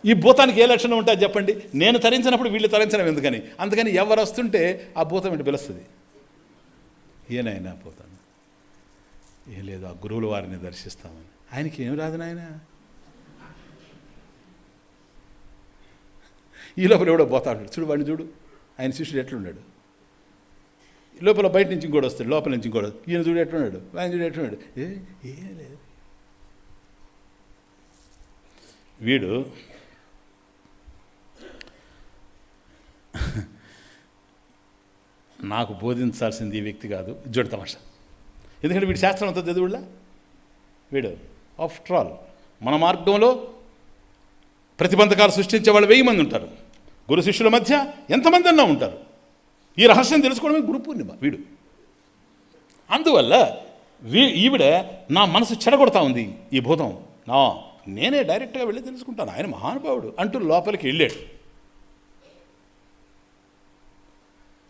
ఈ భూతానికి ఏ లక్షణం ఉంటుంది చెప్పండి? నేను తరించినప్పుడు వీళ్ళు తరించడం ఎందుకని? అందుకని ఎవరు వస్తుంటే ఆ భూతం ఏంటి పిలుస్తుంది, ఏనాయన పోతాను, ఏం లేదు ఆ గురువుల వారిని దర్శిస్తామని. ఆయనకి ఏం రాదు నాయన. ఈ లోపల ఎవడో పోతాడు, చూడు వాడిని చూడు, ఆయన శిష్యుడు ఎట్లున్నాడు. లోపల బయట నుంచి ఇంకోటి వస్తాడు, లోపల నుంచి ఇంకోటి, ఈయన చూడు ఎట్లున్నాడు, ఆయన చూడు ఎట్లున్నాడు. ఏం లేదు. వీడు నాకు బోధించాల్సింది ఈ వ్యక్తి కాదు, జోడు తమాషా. ఎందుకంటే వీడు శాస్త్రం అంతా చదువులా. వీడు ఆఫ్టర్ ఆల్ మన మార్గంలో ప్రతిబంధకాలు సృష్టించే వాళ్ళు 1000 మంది ఉంటారు. గురు శిష్యుల మధ్య ఎంతమంది అన్నా ఉంటారు. ఈ రహస్యం తెలుసుకోవడమే గురు పూర్ణిమ. వీడు అందువల్ల ఈవిడ నా మనసు చెడగొడతా ఉంది. ఈ భూతం నేనే డైరెక్ట్గా వెళ్ళి తెలుసుకుంటాను, ఆయన మహానుభావుడు అంటూ లోపలికి వెళ్ళాడు.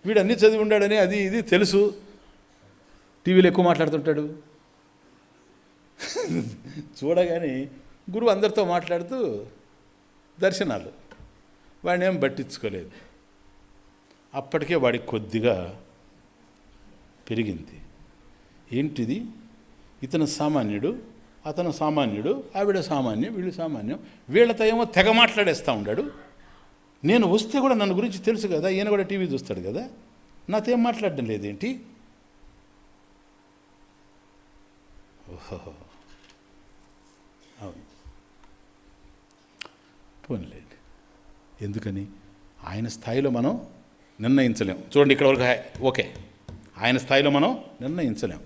వీడు అన్నీ చదివి ఉండాడని అది ఇది తెలుసు. టీవీలో ఎక్కువ మాట్లాడుతుంటాడు. చూడగానే గురువు అందరితో మాట్లాడుతూ దర్శనాలు, వాడిని ఏం పట్టించుకోలేదు. అప్పటికే వాడికి కొద్దిగా పెరిగింది. ఏంటిది, ఇతను సామాన్యుడు, అతను సామాన్యుడు, ఆవిడ సామాన్యం, వీళ్ళు సామాన్యం, వీళ్ళతో ఏమో తెగ మాట్లాడేస్తూ ఉన్నాడు. నేను వస్తే కూడా నన్ను గురించి తెలుసు కదా, ఈయన కూడా టీవీ చూస్తాడు కదా, నాతో ఏం మాట్లాడడం లేదేంటి? ఓహో అవును, పోన్లేండి. ఎందుకని? ఆయన స్థాయిలో మనం నిర్ణయించలేం. చూడండి ఇక్కడ వరకు ఓకే, ఆయన స్థాయిలో మనం నిర్ణయించలేం.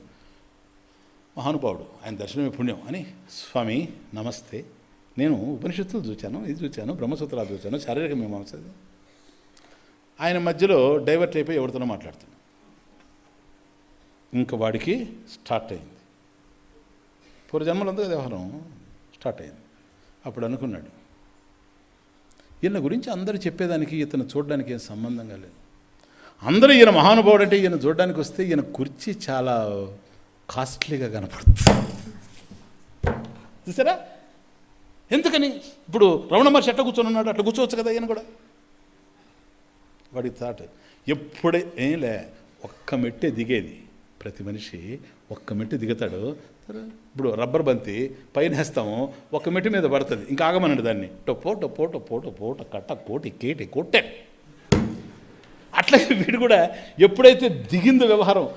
మహానుభావుడు, ఆయన దర్శనమే పుణ్యం అని. స్వామి నమస్తే, నేను ఉపనిషత్తులు చూశాను, ఇది చూశాను, బ్రహ్మసూత్రాలు చూశాను, శారీరక మీమాంస. ఆయన మధ్యలో డైవర్ట్ అయిపోయి ఎవరితోనో మాట్లాడుతున్నాను. ఇంకా వాడికి స్టార్ట్ అయింది, పూర్వజన్మలంతా వ్యవహారం స్టార్ట్ అయింది. అప్పుడు అనుకున్నాడు, ఈయన గురించి అందరూ చెప్పేదానికి ఇతను చూడడానికి ఏం సంబంధంగా లేదు. అందరూ ఈయన మహానుభావుడు అంటే ఈయన చూడడానికి వస్తే ఈయన కుర్చీ చాలా కాస్ట్లీగా కనపడుతుంది. చూసారా? ఎందుకని? ఇప్పుడు రమణ మహర్షి ఎట్లా కూర్చొని ఉన్నాడు అట్లా కూర్చోవచ్చు కదా ఈయన కూడా. వాడి థాట్ ఎప్పుడే ఏంలే, ఒక్క మెట్టే దిగేది. ప్రతి మనిషి ఒక్క మెట్టు దిగుతాడు. ఇప్పుడు రబ్బర్ బంతి పైన వేస్తాము, ఒక మెట్టు మీద పడుతుంది, ఇంకా ఆగమనండి దాన్ని. టొప్పో టొప్పో టొప్పో టొప్పో కట్ట కోటి కేటి కొట్టే. అట్లాగే వీడు కూడా ఎప్పుడైతే దిగిందో వ్యవహారం,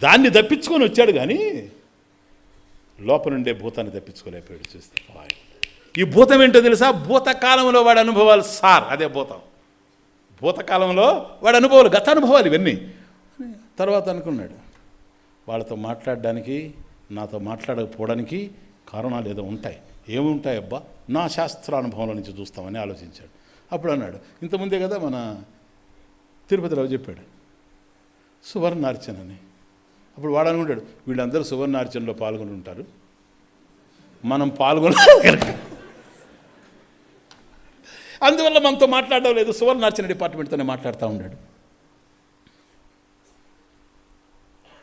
దాన్ని తప్పించుకొని వచ్చాడు, కానీ లోపల నుండే భూతాన్ని తప్పించుకోలేకపోయాడు. చూస్తే ఈ భూతం ఏంటో తెలుసా? భూతకాలంలో వాడి అనుభవాలు సార్, అదే భూతం. భూతకాలంలో వాడి అనుభవాలు, గత అనుభవాలు ఇవన్నీ. తర్వాత అనుకున్నాడు, వాళ్ళతో మాట్లాడడానికి, నాతో మాట్లాడకపోవడానికి కారణాలు ఏదో ఉంటాయి. ఏముంటాయి అబ్బా? నా శాస్త్రానుభవంలో నుంచి చూస్తామని ఆలోచించాడు. అప్పుడు అన్నాడు, ఇంతకుముందే కదా మన తిరుపతిలో చెప్పాడు సువర్ణార్చన అని. అప్పుడు వాడు అనుకుంటాడు, వీళ్ళందరూ సువర్ణార్చనలో పాల్గొని ఉంటారు, మనం అందువల్ల మనతో మాట్లాడడం లేదు. సువర్ణార్చన డిపార్ట్మెంట్తోనే మాట్లాడుతూ ఉన్నాడు.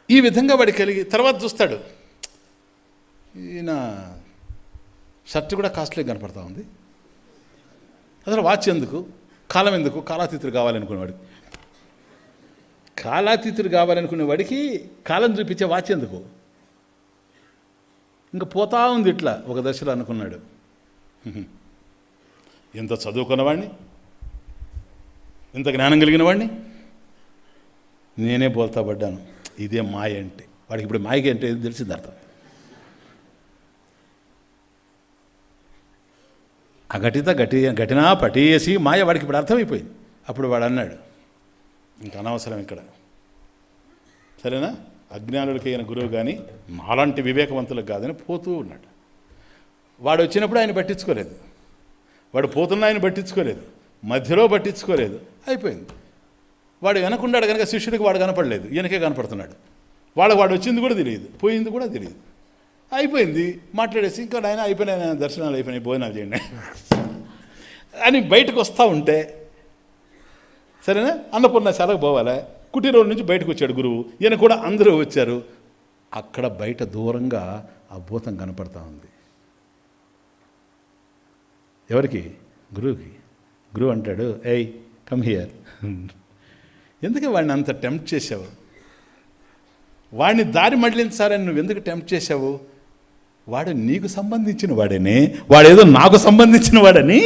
ఈ విధంగా వాడి కలిగి తర్వాత చూస్తాడు, ఈయన షర్ట్ కూడా కాస్ట్లీ కనపడతా ఉంది. అసలు వాచ్ ఎందుకు, కాలం ఎందుకు? కాలాతీతుడు కావాలనుకునేవాడికి, కాలాతీతుడు కావాలనుకునేవాడికి కాలం చూపించే వాచ్ ఎందుకు? ఇంకా పోతా ఉంది ఇట్లా. ఒక దశలో అనుకున్నాడు, ఎంత చదువుకున్నవాడిని, ఎంత జ్ఞానం కలిగిన వాడిని నేనే బోల్తా పడ్డాను. ఇదే మాయ అంటే. వాడికి ఇప్పుడు మాయకి అంటే ఏది తెలిసింది అర్థం. ఘటినా పటీయసి మాయ వాడికి ఇప్పుడు అర్థమైపోయింది. అప్పుడు వాడు అన్నాడు, ఇంక అనవసరం ఇక్కడ, సరేనా, అజ్ఞానులకి అయిన గురువు కానీ నాలాంటి వివేకవంతులకు కాదని పోతూ ఉన్నాడు. వాడు వచ్చినప్పుడు ఆయన పట్టించుకోలేదు, వాడు పోతున్న ఆయన పట్టించుకోలేదు, మధ్యలో పట్టించుకోలేదు, అయిపోయింది. వాడు వెనకున్నాడు కనుక శిష్యుడికి వాడు కనపడలేదు, ఈయనకే కనపడుతున్నాడు. వాడు వచ్చింది కూడా తెలియదు, పోయింది కూడా తెలియదు, అయిపోయింది. మాట్లాడేసి ఇంకా ఆయన అయిపోయినాయి, దర్శనాలు అయిపోయినాయి, భోజనాలు చేయండి అని బయటకు వస్తూ ఉంటే, సరేనా, అన్నపూర్ణశాలకు పోవాలా, కుటీరోల నుంచి బయటకు వచ్చాడు గురువు, ఈయన కూడా అందరూ వచ్చారు. అక్కడ బయట దూరంగా ఆ భూతం కనపడతా ఉంది. ఎవరికి? గురువు అంటాడు, ఏయ్ కమ్ హియర్. ఎందుకు వాడిని అంత టెంప్ట్ చేసావు? వాడిని దారి మళ్ళించాలని నువ్వు ఎందుకు టెంప్ట్ చేశావు? వాడు నీకు సంబంధించిన వాడని, వాడేదో నాకు సంబంధించిన వాడని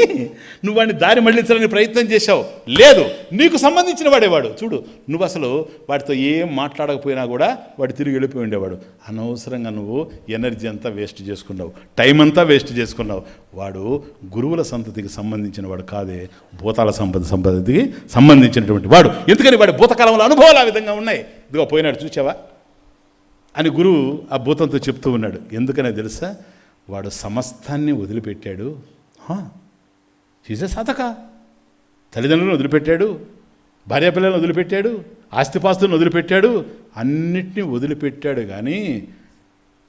నువ్వు వాడిని దారి మళ్ళించాలని ప్రయత్నం చేశావు. లేదు, నీకు సంబంధించిన వాడేవాడు. చూడు, నువ్వు అసలు వాడితో ఏం మాట్లాడకపోయినా కూడా వాడు తిరిగి వెళ్ళిపోయి ఉండేవాడు. అనవసరంగా నువ్వు ఎనర్జీ అంతా వేస్ట్ చేసుకున్నావు, టైం అంతా వేస్ట్ చేసుకున్నావు. వాడు గురువుల సంతతికి సంబంధించిన వాడు కాదే, భూతాల సంపదకి సంబంధించినటువంటి వాడు. ఎందుకని వాడి భూతకాలంలో అనుభవాలు ఆ విధంగా ఉన్నాయి. ఇదిగో పోయినాడు చూసావా అని గురువు ఆ భూతంతో చెప్తూ ఉన్నాడు. ఎందుకనే తెలుసా? వాడు సమస్తాన్ని వదిలిపెట్టాడు. చేసే సాధక, తల్లిదండ్రులను వదిలిపెట్టాడు, భార్యాపిల్లలను వదిలిపెట్టాడు, ఆస్తిపాస్తులను వదిలిపెట్టాడు, అన్నిటినీ వదిలిపెట్టాడు. కానీ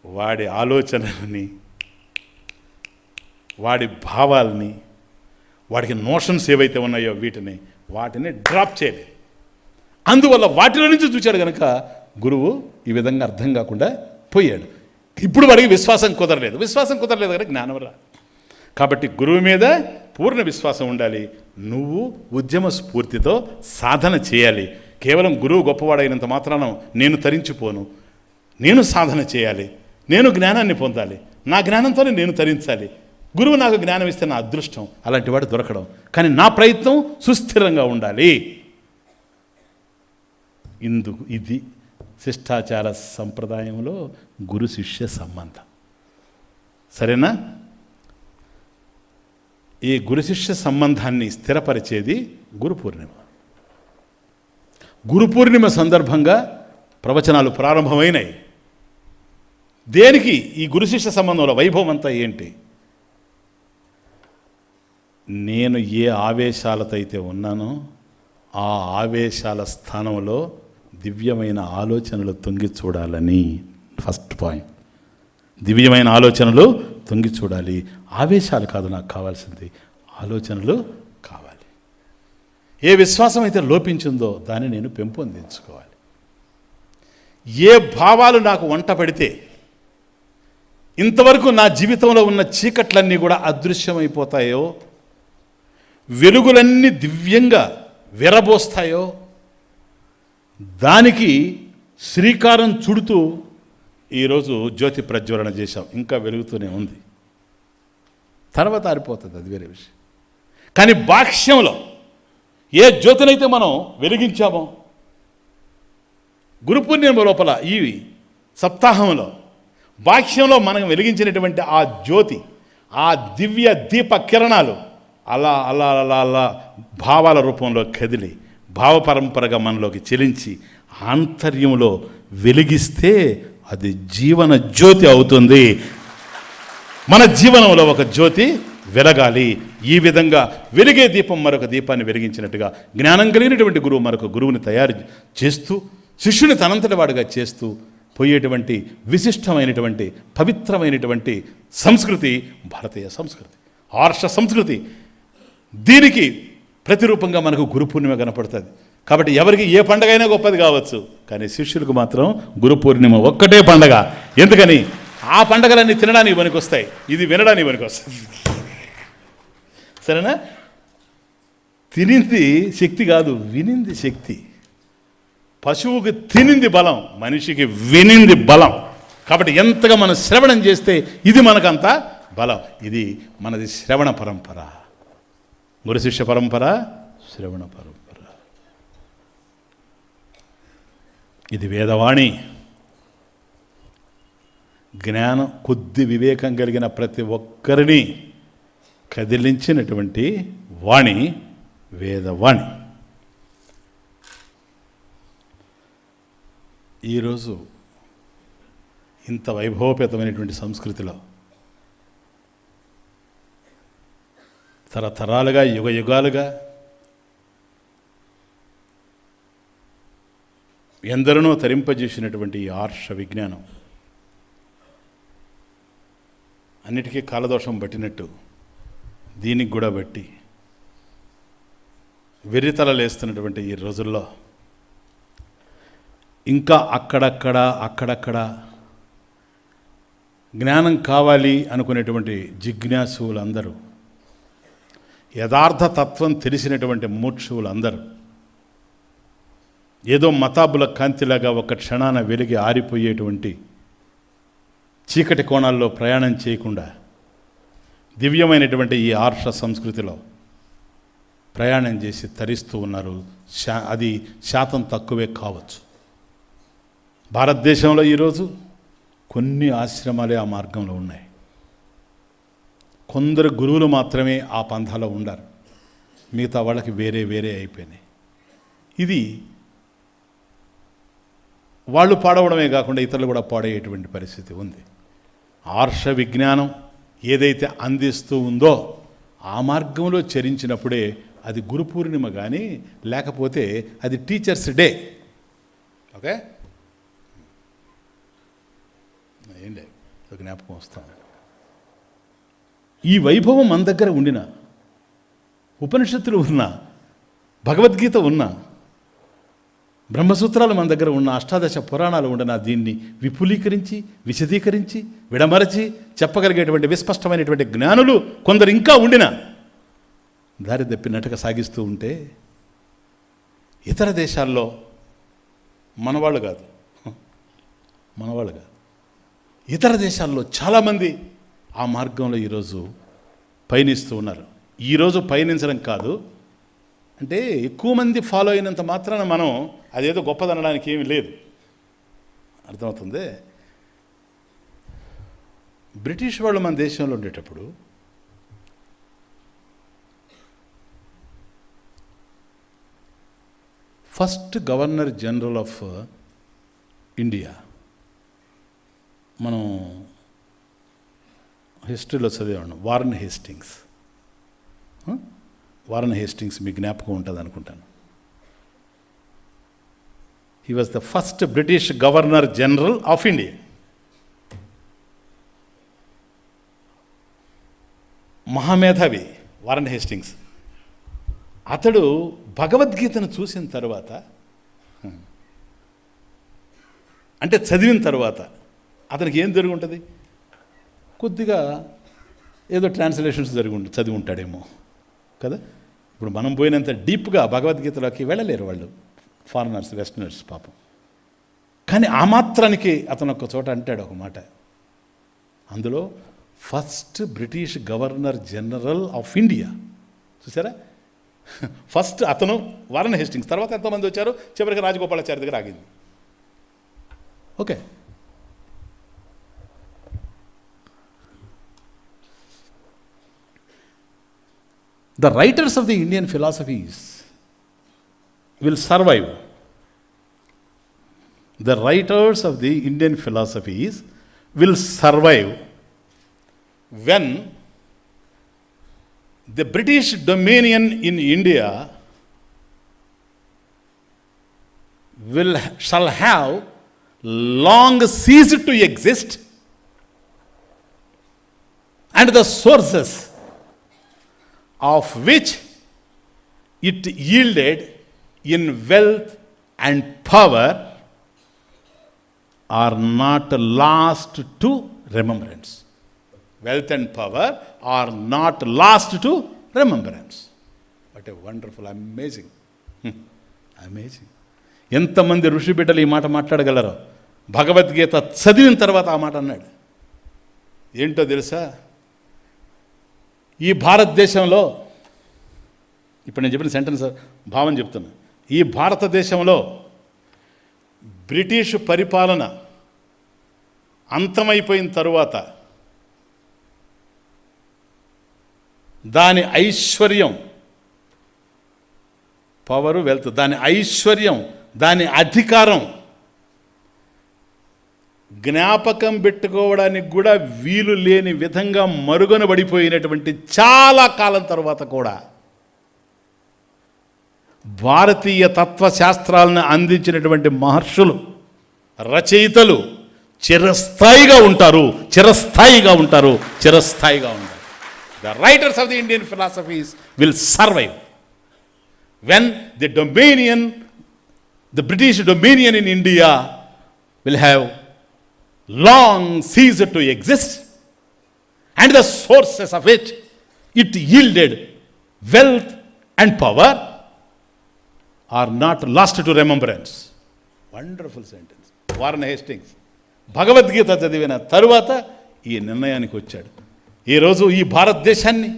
వాడి ఆలోచనలని, వాడి భావాలని, వాడికి నోషన్స్ ఏవైతే ఉన్నాయో వాటిని డ్రాప్ చేయలేదు. అందువల్ల వాటిలో నుంచి చూచాడు కనుక గురువు ఈ విధంగా అర్థం కాకుండా పోయాడు. ఇప్పుడు వాడికి విశ్వాసం కుదరలేదు కనుక జ్ఞానం రా. కాబట్టి గురువు మీద పూర్ణ విశ్వాసం ఉండాలి. నువ్వు ఉద్యమ స్ఫూర్తితో సాధన చేయాలి. కేవలం గురువు గొప్పవాడైనంత మాత్రాన నేను తరించిపోను, నేను సాధన చేయాలి, నేను జ్ఞానాన్ని పొందాలి, నా జ్ఞానంతోనే నేను తరించాలి, గురువు నాకు జ్ఞానం ఇస్తే నా అదృష్టం. అలాంటి వాడు దొరకడం. కానీ నా ప్రయత్నం సుస్థిరంగా ఉండాలి. ఇది శిష్టాచార సంప్రదాయంలో గురు శిష్య సంబంధం. సరేనా? ఈ గురు శిష్య సంబంధాన్ని స్థిరపరిచేది గురు పూర్ణిమ. గురు పూర్ణిమ సందర్భంగా ప్రవచనాలు ప్రారంభమైనాయి. దేనికి? ఈ గురు శిష్య సంబంధంలో వైభవం అంతా ఏంటి? నేను ఏ ఆవేశాలతో అయితే ఉన్నానో ఆ ఆవేశాల స్థానంలో దివ్యమైన ఆలోచనలు తొంగి చూడాలని. ఫస్ట్ పాయింట్, దివ్యమైన ఆలోచనలు తొంగి చూడాలి. ఆవేశాలు కాదు నాకు కావాల్సింది, ఆలోచనలు కావాలి. ఏ విశ్వాసం అయితే లోపించిందో దాన్ని నేను పెంపొందించుకోవాలి. ఏ భావాలు నాకు వంట పడితే ఇంతవరకు నా జీవితంలో ఉన్న చీకట్లన్నీ కూడా అదృశ్యమైపోతాయో, వెలుగులన్నీ దివ్యంగా విరబోస్తాయో, దానికి శ్రీకారం చుడుతూ ఈరోజు జ్యోతి ప్రజ్వలన చేశాం. ఇంకా వెలుగుతూనే ఉంది, తర్వాత ఆరిపోతుంది, అది వేరే విషయం. కానీ బాహ్యంలో ఏ జ్యోతినైతే మనం వెలిగించామో, గురు పూర్ణిమ లోపల ఈ సప్తాహంలో బాహ్యంలో మనం వెలిగించినటువంటి ఆ జ్యోతి, ఆ దివ్య దీప కిరణాలు అలా అలా అలా అలా భావాల రూపంలో కదిలి భావ పరంపరగా మనలోకి చెలించి ఆంతర్యంలో వెలిగిస్తే అది జీవన జ్యోతి అవుతుంది. మన జీవనంలో ఒక జ్యోతి వెలగాలి. ఈ విధంగా వెలిగే దీపం మరొక దీపాన్ని వెలిగించినట్టుగా జ్ఞానం కలిగినటువంటి గురువు మరొక గురువుని తయారు చేస్తూ, శిష్యుని తనంతటి వాడుగా చేస్తూ పోయేటువంటి విశిష్టమైనటువంటి పవిత్రమైనటువంటి సంస్కృతి భారతీయ సంస్కృతి, ఆర్ష సంస్కృతి. దీనికి ప్రతిరూపంగా మనకు గురు పూర్ణిమ కనపడుతుంది. కాబట్టి ఎవరికి ఏ పండగ అయినా గొప్పది కావచ్చు, కానీ శిష్యులకు మాత్రం గురు పూర్ణిమ ఒక్కటే పండగ. ఎందుకని? ఆ పండగలన్నీ తినడానికి పనికి వస్తాయి, ఇది వినడానికి పనికి వస్తుంది. సరేనా? తినింది శక్తి కాదు, వినింది శక్తి. పశువుకి తినింది బలం, మనిషికి వినింది బలం. కాబట్టి ఎంతగా మనం శ్రవణం చేస్తే ఇది మనకంత బలం. ఇది మనది శ్రవణ పరంపర, గురు శిష్య పరంపర, శ్రవణ పరంపర. ఇది వేదవాణి. జ్ఞానం, కొద్ది వివేకం కలిగిన ప్రతి ఒక్కరిని కదిలించినటువంటి వాణి వేదవాణి. ఈరోజు ఇంత వైభవపేతమైనటువంటి సంస్కృతిలో తరతరాలుగా యుగ యుగాలుగా ఎందరినో తరింపజేసినటువంటి ఈ ఆర్ష విజ్ఞానం అన్నిటికీ కాలదోషం పట్టినట్టు దీనికి కూడా బట్టి వెర్రితలలేస్తున్నటువంటి ఈ రోజుల్లో ఇంకా అక్కడక్కడ జ్ఞానం కావాలి అనుకునేటువంటి జిజ్ఞాసులందరూ యథార్థ తత్వం తెలిసినటువంటి మూర్ఛువులు అందరూ ఏదో మతాబుల కాంతిలాగా ఒక క్షణాన వెలిగి ఆరిపోయేటువంటి చీకటి కోణాల్లో ప్రయాణం చేయకుండా దివ్యమైనటువంటి ఈ ఆర్ష సంస్కృతిలో ప్రయాణం చేసి తరిస్తూ ఉన్నారు. అది శాతం తక్కువే కావచ్చు. భారతదేశంలో ఈరోజు కొన్ని ఆశ్రమాలే ఆ మార్గంలో ఉన్నాయి. కొందరు గురువులు మాత్రమే ఆ పంథాలో ఉండారు. మిగతా వాళ్ళకి వేరే వేరే అయిపోయినాయి. ఇది వాళ్ళు పాడవడమే కాకుండా ఇతరులు కూడా పాడేటువంటి పరిస్థితి ఉంది. ఆర్ష విజ్ఞానం ఏదైతే అందిస్తూ ఉందో ఆ మార్గంలో చరించినప్పుడే అది గురు పూర్ణిమ కానీ, లేకపోతే అది టీచర్స్ డే. ఓకే, ఏం లేదు, జ్ఞాపకం వస్తాం. ఈ వైభవం మన దగ్గర ఉండిన, ఉపనిషత్తులు ఉన్నా, భగవద్గీత ఉన్నా, బ్రహ్మసూత్రాలు మన దగ్గర ఉన్న, అష్టాదశ పురాణాలు ఉండిన, దీన్ని విపులీకరించి, విశదీకరించి, విడమరచి చెప్పగలిగేటువంటి విస్పష్టమైనటువంటి జ్ఞానులు కొందరు ఇంకా ఉండిన దారి తప్పినట్టుగా సాగిస్తూ ఉంటే, ఇతర దేశాల్లో మనవాళ్ళు కాదు, ఇతర దేశాల్లో చాలామంది ఆ మార్గంలో ఈరోజు పయనిస్తూ ఉన్నారు. ఈరోజు పయనించడం కాదు అంటే, ఎక్కువ మంది ఫాలో అయినంత మాత్రాన మనం అదేదో గొప్పదనడానికి ఏమీ లేదు. అర్థమవుతుంది. బ్రిటిష్ వాళ్ళు మన దేశంలో ఉండేటప్పుడు first governor general of India, మనం హిస్టరీలో చదివాను, వారన్ హేస్టింగ్స్ మీ జ్ఞాపకం ఉంటుంది అనుకుంటాను. He was the first British governor general of India. మహామేధావి వారన్ హేస్టింగ్స్. అతడు భగవద్గీతను చూసిన తర్వాత, అంటే చదివిన తర్వాత అతనికి ఏం జరిగి ఉంటుంది, కొద్దిగా ఏదో ట్రాన్స్లేషన్స్ చదివి ఉంటాడేమో కదా. ఇప్పుడు మనం పోయినంత డీప్గా భగవద్గీతలోకి వెళ్ళలేరు వాళ్ళు, ఫారినర్స్, వెస్టర్నర్స్ పాపం. కానీ ఆ మాత్రానికి అతను ఒక చోట అంటాడు ఒక మాట, అందులో first British governor general of India. చూసారా, ఫస్ట్ అతను వారన్ హేస్టింగ్స్, తర్వాత ఎంతోమంది వచ్చారు, చివరికి రాజగోపాలాచారి దగ్గర ఆగింది. Okay, the writers of the Indian philosophies will survive. The writers of the Indian philosophies will survive when the British dominion in India shall have long ceased to exist, and the sources of which it yielded in wealth and power are not lost to remembrance. Wealth and power are not lost to remembrance. What a wonderful, amazing. ఎంతమంది ఋషి బిడ్డలు ఈ మాట మాట్లాడగలరో. భగవద్గీత చదివిన తర్వాత ఆ మాట అన్నాడు. ఏంటో తెలుసా, ఈ భారతదేశంలో, ఇప్పుడు నేను చెప్పిన సెంటెన్స్ భావం చెప్తున్నా, ఈ భారతదేశంలో బ్రిటిష్ పరిపాలన అంతమైపోయిన తరువాత దాని ఐశ్వర్యం, పవరు, వెల్త్, దాని ఐశ్వర్యం, దాని అధికారం జ్ఞాపకం పెట్టుకోవడానికి కూడా వీలు లేని విధంగా మరుగున పడిపోయినటువంటి చాలా కాలం తర్వాత కూడా భారతీయ తత్వశాస్త్రాలను అందించినటువంటి మహర్షులు, రచయితలు చిరస్థాయిగా ఉంటారు. The writers of the Indian philosophies will survive when the British dominion in India will have long ceased to exist, and the sources of it yielded wealth and power are not lost to remembrance. Wonderful sentence. Warren Hastings Bhagavad Gita చదివిన తరువాత ఈ నిర్ణయానికి వచ్చాడు. ఈరోజు ఈ భారతదేశాన్ని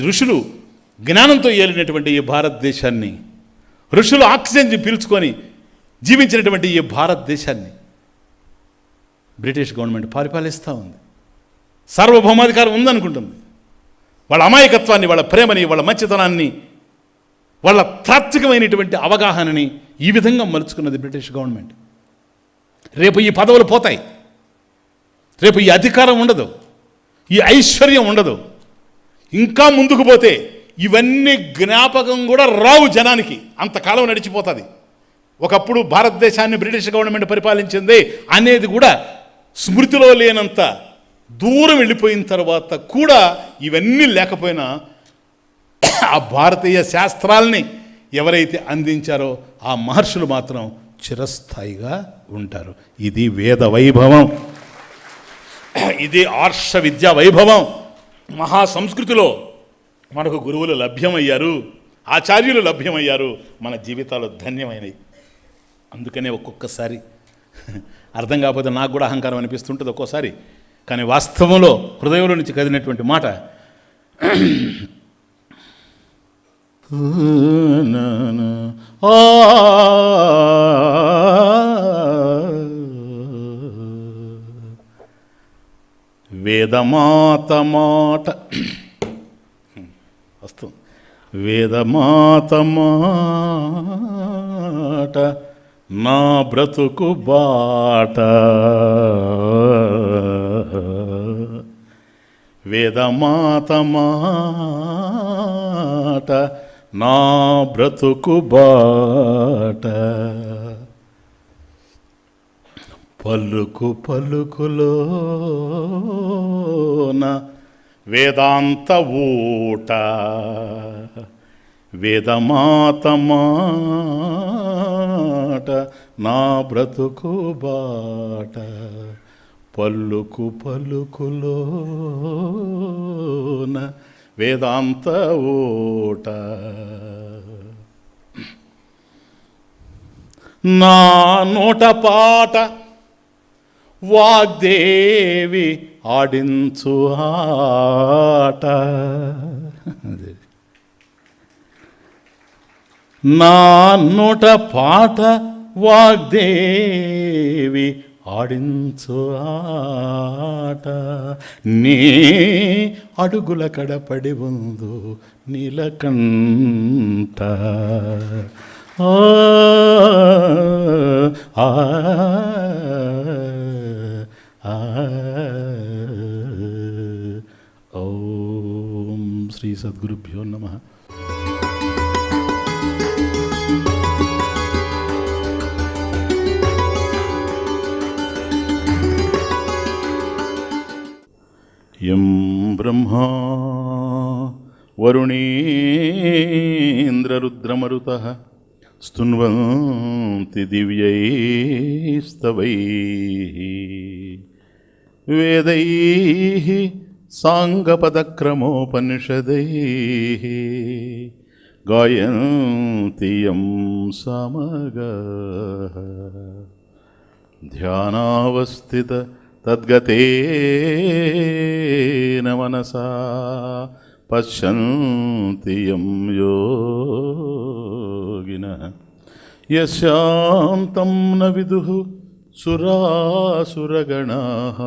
ఋషులు జ్ఞానంతో ఏలినటువంటి ఈ భారతదేశాన్ని, ఋషులు ఆక్సిజన్ పీల్చుకొని జీవించినటువంటి ఈ భారతదేశాన్ని బ్రిటిష్ గవర్నమెంట్ పరిపాలిస్తూ ఉంది. సార్వభౌమాధికారం ఉందనుకుంటుంది. వాళ్ళ అమాయకత్వాన్ని, వాళ్ళ ప్రేమని, వాళ్ళ మంచితనాన్ని, వాళ్ళ తాత్వికమైనటువంటి అవగాహనని ఈ విధంగా మలుచుకున్నది బ్రిటిష్ గవర్నమెంట్. రేపు ఈ పదవులు పోతాయి, రేపు ఈ అధికారం ఉండదు, ఈ ఐశ్వర్యం ఉండదు. ఇంకా ముందుకు పోతే ఇవన్నీ జ్ఞాపకం కూడా రావు జనానికి. అంతకాలం నడిచిపోతుంది. ఒకప్పుడు భారతదేశాన్ని బ్రిటిష్ గవర్నమెంట్ పరిపాలించింది అనేది కూడా స్మృతిలో లేనంత దూరం వెళ్ళిపోయిన తర్వాత కూడా ఇవన్నీ లేకపోయినా ఆ భారతీయ శాస్త్రాల్ని ఎవరైతే అందించారో ఆ మహర్షులు మాత్రం చిరస్థాయిగా ఉంటారు. ఇది వేద వైభవం, ఇది ఆర్ష విద్యా వైభవం. మహాసంస్కృతిలో మనకు గురువులు లభ్యమయ్యారు, ఆచార్యులు లభ్యమయ్యారు, మన జీవితాలు ధన్యమైనవి. అందుకనే ఒక్కొక్కసారి అర్థం కాకపోతే నాకు కూడా అహంకారం అనిపిస్తుంటుంది ఒక్కోసారి. కానీ వాస్తవంలో హృదయంలో నుంచి కదిలినటువంటి మాట వేదమాత మాట వస్తుంది. వేదమాత మాట నా బ్రతుకు బాట, వేదమాత మాట నా బ్రతుకు బాట, పలుకు పలుకులోన వేదాంత ఊట, వేదమాత మాట నా బ్రతుకు బాట, పలుకు పలుకులోన వేదాంత ఊట, నా నోట పాట వాగ్దేవి ఆడించు ఆట, నా నోట పాట వాగ్దేవి ఆడించు ఆట, నీ అడుగుల కడపడి ఉందు నీలకంఠ, ఓం శ్రీ సద్గురుభ్యో నమః. యం బ్రహ్మా వరుణేంద్రరుద్రమరుతః స్తున్వంతి దివ్యైస్తవైః, వేదైః సాంగపదక్రమోపనిషదైః, గాయంతి యం సామగాః, ధ్యానావస్థిత తద్గతేన మనసా పశ్యంతి యం యోగినః, యశాంతం న విదుః సురాసురగణాః,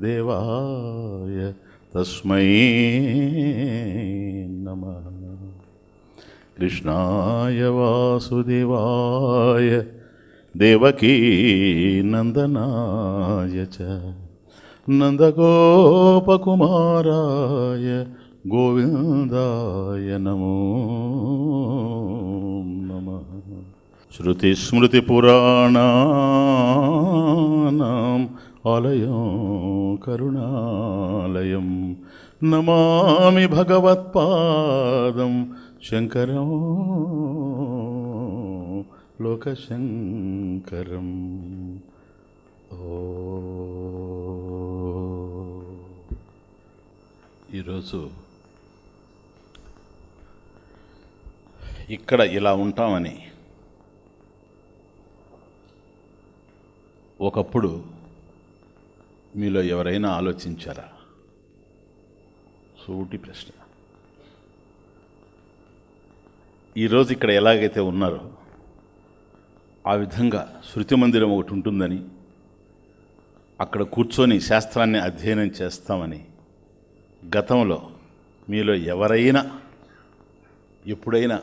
దేవాయ తస్మై నమః. కృష్ణాయ వాసుదేవాయ దేవకీ నందనాయ చ నందగోపకుమారాయ గోవిందాయ నమో నమః. శృతిస్మృతిపురాణానాం ఆలయం కరుణాలయం, నమామి భగవత్పాదం శంకరం లోకశంకరం. ఓ ఈరోజు ఇక్కడ ఇలా ఉంటామని ఒకప్పుడు మీలో ఎవరైనా ఆలోచించారా? సూటి ప్రశ్న. ఈరోజు ఇక్కడ ఎలాగైతే ఉన్నారో ఆ విధంగా శృతి మందిరం ఒకటి ఉంటుందని, అక్కడ కూర్చొని శాస్త్రాన్ని అధ్యయనం చేస్తామని గతంలో మీలో ఎవరైనా ఎప్పుడైనా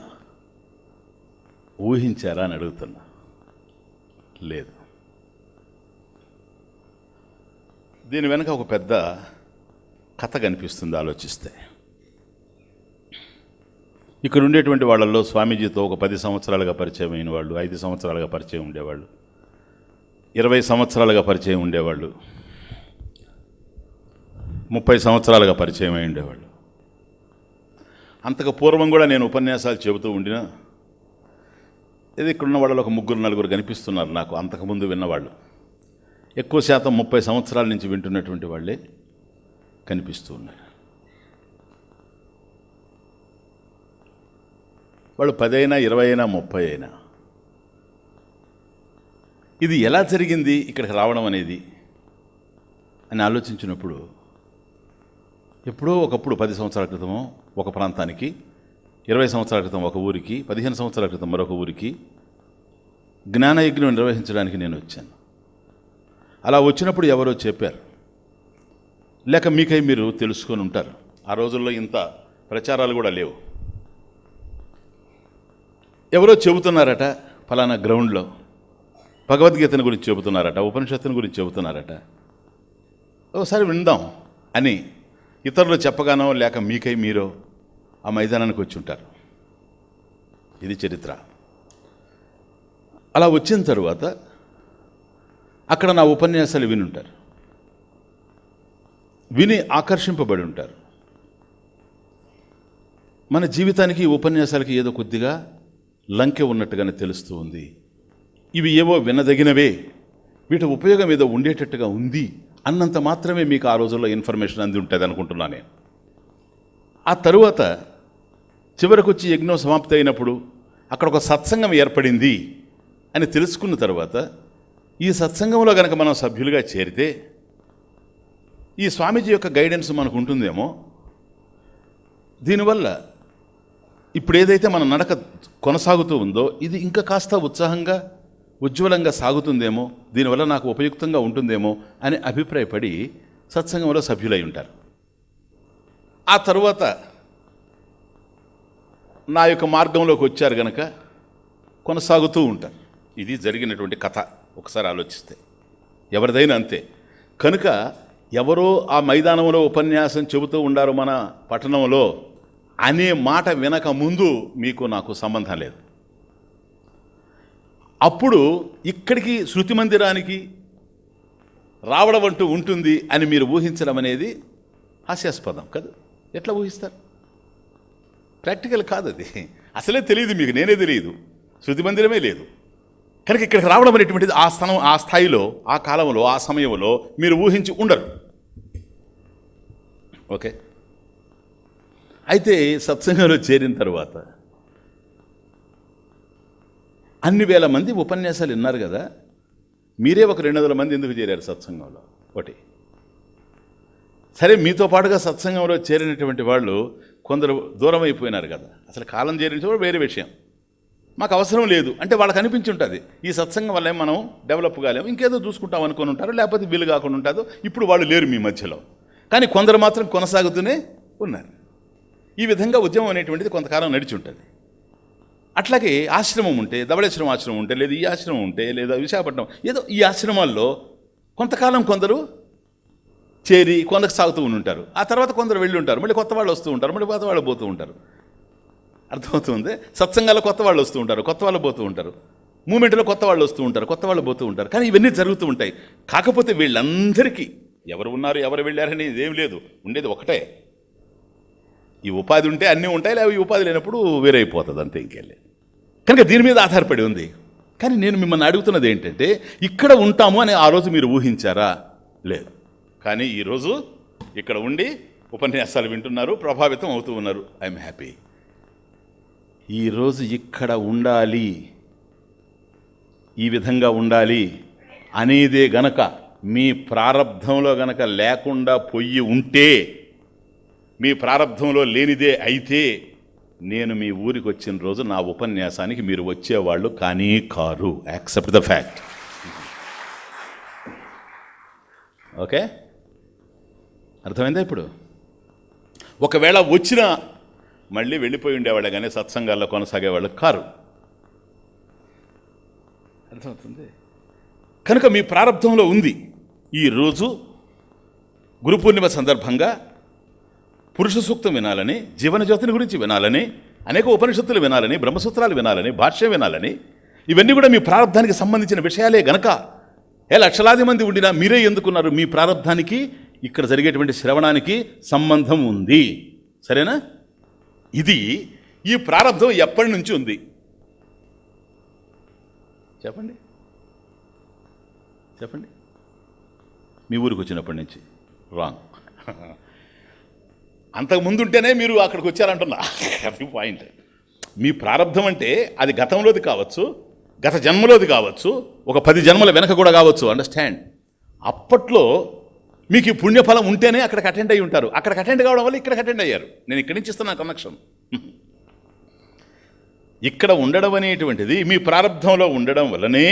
ఊహించారా అని అడుగుతున్నా. లేదు. దీని వెనక ఒక పెద్ద కథ కనిపిస్తుంది ఆలోచిస్తే. ఇక్కడ ఉండేటువంటి వాళ్ళల్లో స్వామీజీతో ఒక 10 సంవత్సరాలుగా పరిచయం అయిన వాళ్ళు, 5 సంవత్సరాలుగా పరిచయం ఉండేవాళ్ళు, 20 సంవత్సరాలుగా పరిచయం ఉండేవాళ్ళు, 30 సంవత్సరాలుగా పరిచయం అయి ఉండేవాళ్ళు. అంతకు పూర్వం కూడా నేను ఉపన్యాసాలు చెబుతూ ఉండినా ఇది ఇక్కడున్న వాళ్ళలో ఒక 3-4 కనిపిస్తున్నారు నాకు. అంతకుముందు విన్నవాళ్ళు ఎక్కువ శాతం 30 సంవత్సరాల నుంచి వింటున్నటువంటి వాళ్ళే కనిపిస్తూ ఉన్నారు. వాళ్ళు 10 అయినా 20 అయినా 30 అయినా ఇది ఎలా జరిగింది ఇక్కడికి రావడం అనేది అని ఆలోచించినప్పుడు, ఎప్పుడో ఒకప్పుడు 10 సంవత్సరాల క్రితమో ఒక ప్రాంతానికి, 20 సంవత్సరాల క్రితం ఒక ఊరికి, 15 సంవత్సరాల క్రితం మరొక ఊరికి జ్ఞానయజ్ఞం నిర్వహించడానికి నేను వచ్చాను. అలా వచ్చినప్పుడు ఎవరో చెప్పారు, లేక మీకై మీరు తెలుసుకొని ఉంటారు. ఆ రోజుల్లో ఇంత ప్రచారాలు కూడా లేవు. ఎవరో చెబుతున్నారట, ఫలానా గ్రౌండ్లో భగవద్గీతను గురించి చెబుతున్నారట, ఉపనిషత్తుని గురించి చెబుతున్నారట, ఒకసారి విందాం అని ఇతరులు చెప్పగానో లేక మీకై మీరో ఆ మైదానానికి వచ్చి ఉంటారు. ఇది చరిత్ర. అలా వచ్చిన తరువాత అక్కడ నా ఉపన్యాసాలు వినుంటారు, విని ఆకర్షింపబడి ఉంటారు. మన జీవితానికి ఈ ఉపన్యాసాలకి ఏదో కొద్దిగా లంకె ఉన్నట్టుగానే తెలుస్తూ ఉంది. ఇవి ఏవో వినదగినవే, వీటి ఉపయోగం ఏదో ఉండేటట్టుగా ఉంది అన్నంత మాత్రమే మీకు ఆ రోజుల్లో ఇన్ఫర్మేషన్ అంది ఉంటుంది అనుకుంటున్నాను నేను. ఆ తరువాత చివరికి వచ్చి యజ్ఞం సమాప్తి అయినప్పుడు అక్కడ ఒక సత్సంగం ఏర్పడింది అని తెలుసుకున్న తర్వాత, ఈ సత్సంగంలో కనుక మనం సభ్యులుగా చేరితే ఈ స్వామీజీ యొక్క గైడెన్స్ మనకు ఉంటుందేమో, దీనివల్ల ఇప్పుడు ఏదైతే మన నడక కొనసాగుతూ ఉందో ఇది ఇంకా కాస్త ఉత్సాహంగా ఉజ్వలంగా సాగుతుందేమో, దీనివల్ల నాకు ఉపయుక్తంగా ఉంటుందేమో అని అభిప్రాయపడి సత్సంగంలో సభ్యులై ఉంటారు. ఆ తరువాత నా యొక్క మార్గంలోకి వచ్చారు గనక కొనసాగుతూ ఉంటారు. ఇది జరిగినటువంటి కథ. ఒకసారి ఆలోచిస్తే ఎవరిదైనా అంతే. కనుక ఎవరో ఆ మైదానంలో ఉపన్యాసం చెబుతూ ఉండారు మన పట్టణంలో అనే మాట వినక ముందు మీకు నాకు సంబంధం లేదు. అప్పుడు ఇక్కడికి శృతి మందిరానికి రావడం అంటూ ఉంటుంది అని మీరు ఊహించడం అనేది హాస్యాస్పదం కదా. ఎట్లా ఊహిస్తారు? ప్రాక్టికల్ కాదు అది. అసలే తెలియదు మీకు, నేనే తెలియదు, శృతి మందిరమే లేదు. కనుక ఇక్కడికి రావడం అనేటువంటిది ఆ స్థాయిలో, ఆ కాలంలో, ఆ సమయంలో మీరు ఊహించి ఉండరు. ఓకే. అయితే సత్సంగంలో చేరిన తర్వాత అన్ని వేల మంది ఉపన్యాసాలు విన్నారు కదా, మీరే ఒక 200 మంది ఎందుకు చేరారు సత్సంగంలో? ఒకటి. సరే, మీతో పాటుగా సత్సంగంలో చేరినటువంటి వాళ్ళు కొందరు దూరం అయిపోయినారు కదా, అసలు కాలం చేరించడం వేరే విషయం. మాకు అవసరం లేదు అంటే వాళ్ళకి అనిపించి ఉంటుంది, ఈ సత్సంగం వల్ల మనం డెవలప్ కాలేము, ఇంకేదో చూసుకుంటాం అనుకుని ఉంటారు, లేకపోతే వీలు కాకుండా ఉంటుందో. ఇప్పుడు వాళ్ళు లేరు మీ మధ్యలో, కానీ కొందరు మాత్రం కొనసాగుతూనే ఉన్నారు. ఈ విధంగా ఉద్యమం అనేటువంటిది కొంతకాలం నడిచి ఉంటుంది. అట్లాగే ఆశ్రమం ఉంటే, ధవళేశ్వరం ఆశ్రమం ఉంటే, లేదా ఈ ఆశ్రమం ఉంటే, లేదా విశాఖపట్నం, ఏదో ఈ ఆశ్రమాల్లో కొంతకాలం కొందరు చేరి కొనసాగుతూ ఉంటారు. ఆ తర్వాత కొందరు వెళ్ళి ఉంటారు, మళ్ళీ కొత్త వాళ్ళు వస్తూ ఉంటారు, మళ్ళీ కొత్త వాళ్ళు పోతూ ఉంటారు. అర్థమవుతుంది? సత్సంగాల్లో కొత్త వాళ్ళు వస్తూ ఉంటారు, కొత్త వాళ్ళు పోతూ ఉంటారు, మూమెంట్లో కొత్త వాళ్ళు వస్తూ ఉంటారు, కొత్త వాళ్ళు పోతూ ఉంటారు. కానీ ఇవన్నీ జరుగుతూ ఉంటాయి. కాకపోతే వీళ్ళందరికీ ఎవరు ఉన్నారు, ఎవరు వెళ్ళారని ఇదేం లేదు, ఉండేది ఒకటే. ఈ ఉపాధి ఉంటే అన్నీ ఉంటాయి, లేకపోతే ఈ ఉపాధి లేనప్పుడు వేరైపోతుంది, అంతే, ఇంకెళ్ళి. కనుక దీని మీద ఆధారపడి ఉంది. కానీ నేను మిమ్మల్ని అడుగుతున్నది ఏంటంటే, ఇక్కడ ఉంటాము అని ఆ రోజు మీరు ఊహించారా? లేదు. కానీ ఈరోజు ఇక్కడ ఉండి ఉపన్యాసాలు వింటున్నారు, ప్రభావితం అవుతూ ఉన్నారు. I'm happy. ఈరోజు ఇక్కడ ఉండాలి, ఈ విధంగా ఉండాలి అనేదే గనక మీ ప్రారబ్ధంలో గనక లేకుండా పొయ్యి ఉంటే, మీ ప్రారబ్ధంలో లేనిదే అయితే, నేను మీ ఊరికి వచ్చిన రోజు నా ఉపన్యాసానికి మీరు వచ్చేవాళ్ళు కానీ car. Accept the fact. Okay, అర్థమైందా? ఇప్పుడు ఒకవేళ వచ్చినా మళ్ళీ వెళ్ళిపోయి ఉండేవాళ్ళు కానీ సత్సంగాల్లో కొనసాగేవాళ్ళు కారు. అర్థమవుతుంది? కనుక మీ ప్రారబ్ధంలో ఉంది. ఈరోజు గురు పూర్ణిమ సందర్భంగా పురుష సూక్తం వినాలని, జీవనజ్యోతిని గురించి వినాలని, అనేక ఉపనిషత్తులు వినాలని, బ్రహ్మసూత్రాలు వినాలని, భాష్యం వినాలని, ఇవన్నీ కూడా మీ ప్రారబ్ధానికి సంబంధించిన విషయాలే గనక లక్షలాది మంది ఉండినా మీరే ఎందుకున్నారు? మీ ప్రారబ్ధానికి ఇక్కడ జరిగేటువంటి శ్రవణానికి సంబంధం ఉంది. సరేనా? ఇది ఈ ప్రారబ్ధం ఎప్పటి నుంచి ఉంది చెప్పండి? చెప్పండి. మీ ఊరికి వచ్చినప్పటి నుంచి. రాంగ్. అంతకుముందు ఉంటేనే మీరు అక్కడికి వచ్చారంటున్నా. అది పాయింట్. మీ ప్రారబ్ధం అంటే అది గతంలోది కావచ్చు, గత జన్మలోది కావచ్చు, ఒక 10 జన్మల వెనక కూడా కావచ్చు. అండర్స్టాండ్? అప్పట్లో మీకు ఈ పుణ్యఫలం ఉంటేనే అక్కడికి అటెండ్ అయ్యి ఉంటారు. అక్కడికి అటెండ్ కావడం వల్ల ఇక్కడికి అటెండ్ అయ్యారు. నేను ఇక్కడి నుంచి ఇస్తున్నా కనెక్షన్. ఇక్కడ ఉండడం అనేటువంటిది మీ ప్రారబ్ధంలో ఉండడం వల్లనే.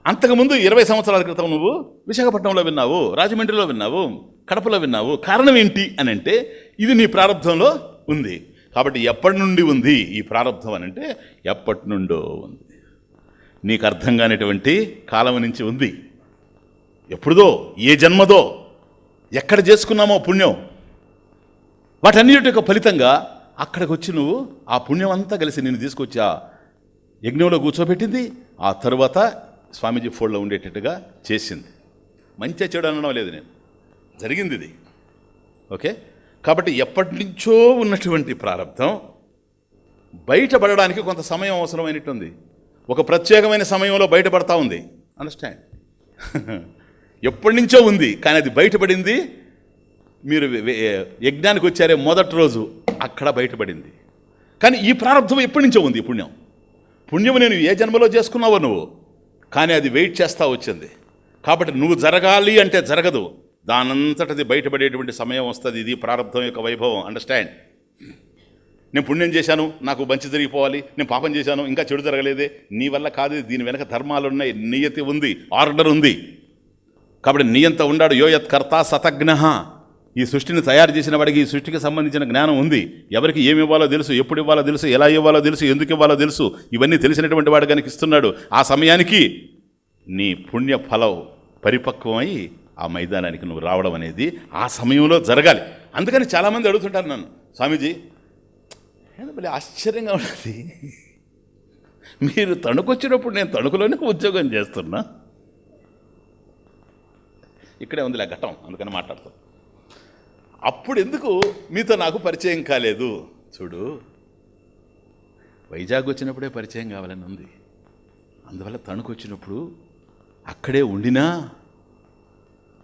అంతకుముందు 20 సంవత్సరాల క్రితం నువ్వు విశాఖపట్నంలో విన్నావు, రాజమండ్రిలో విన్నావు, కడపలో విన్నావు. కారణం ఏంటి అని అంటే ఇది నీ ప్రారబ్ధంలో ఉంది. కాబట్టి ఎప్పటి నుండి ఉంది ఈ ప్రారబ్ధం అని అంటే ఎప్పటి నుండో ఉంది. నీకు అర్థం కానిటువంటి కాలం నుంచి ఉంది. ఎప్పుడుదో, ఏ జన్మదో, ఎక్కడ చేసుకున్నామో పుణ్యం, వాటన్నిటి యొక్క ఫలితంగా అక్కడికి వచ్చి నువ్వు ఆ పుణ్యం అంతా కలిసి నేను తీసుకొచ్చి ఆ యజ్ఞంలో కూర్చోబెట్టింది. ఆ తరువాత స్వామీజీ ఫోన్లో ఉండేటట్టుగా చేసింది. మంచిగా చెడు అనడం లేదు, నేను జరిగింది ఇది. ఓకే, కాబట్టి ఎప్పటి నుంచో ఉన్నటువంటి ప్రారబ్ధం బయటపడడానికి కొంత సమయం అవసరమైనట్టుంది. ఒక ప్రత్యేకమైన సమయంలో బయటపడతా ఉంది. అండర్స్టాండ్? ఎప్పటి నుంచో ఉంది, కానీ అది బయటపడింది మీరు యజ్ఞానికి వచ్చారే మొదటి రోజు, అక్కడ బయటపడింది. కానీ ఈ ప్రారబ్ధం ఎప్పటి నుంచో ఉంది. పుణ్యం నేను ఏ జన్మలో చేసుకున్నావో నువ్వు, కానీ అది వెయిట్ చేస్తూ వచ్చింది. కాబట్టి నువ్వు జరగాలి అంటే జరగదు, దానంతటది బయటపడేటువంటి సమయం వస్తుంది. ఇది ప్రారబ్ధం యొక్క వైభవం. అండర్స్టాండ్? నేను పుణ్యం చేశాను, నాకు మంచి జరిగిపోవాలి, నేను పాపం చేశాను, ఇంకా చెడు జరగలేదే, నీ వల్ల కాదు. దీని వెనక ధర్మాలు ఉన్నాయి, నియతి ఉంది, ఆర్డర్ ఉంది. కాబట్టి నియంత ఉండాడు. యోయత్ కర్త సతజ్ఞ. ఈ సృష్టిని తయారు చేసిన వాడికి ఈ సృష్టికి సంబంధించిన జ్ఞానం ఉంది. ఎవరికి ఏమి ఇవ్వాలో తెలుసు, ఎప్పుడు ఇవ్వాలో తెలుసు, ఎలా ఇవ్వాలో తెలుసు, ఎందుకు ఇవ్వాలో తెలుసు. ఇవన్నీ తెలిసినటువంటి వాడు కనుక ఇస్తున్నాడు. ఆ సమయానికి నీ పుణ్య ఫలం పరిపక్వమై ఆ మైదానానికి నువ్వు రావడం అనేది ఆ సమయంలో జరగాలి. అందుకని చాలామంది అడుగుతుంటారు నన్ను, స్వామీజీ మళ్ళీ ఆశ్చర్యంగా ఉన్నది, మీరు తణుకొచ్చినప్పుడు నేను తణుకులోనే ఉద్యోగం చేస్తున్నా, ఇక్కడే ఉందిలే ఘట్టం, అందుకని మాట్లాడతాం. అప్పుడు ఎందుకు మీతో నాకు పరిచయం కాలేదు? చూడు, వైజాగ్ వచ్చినప్పుడే పరిచయం కావాలని ఉంది. అందువల్ల తణుకు వచ్చినప్పుడు అక్కడే ఉండినా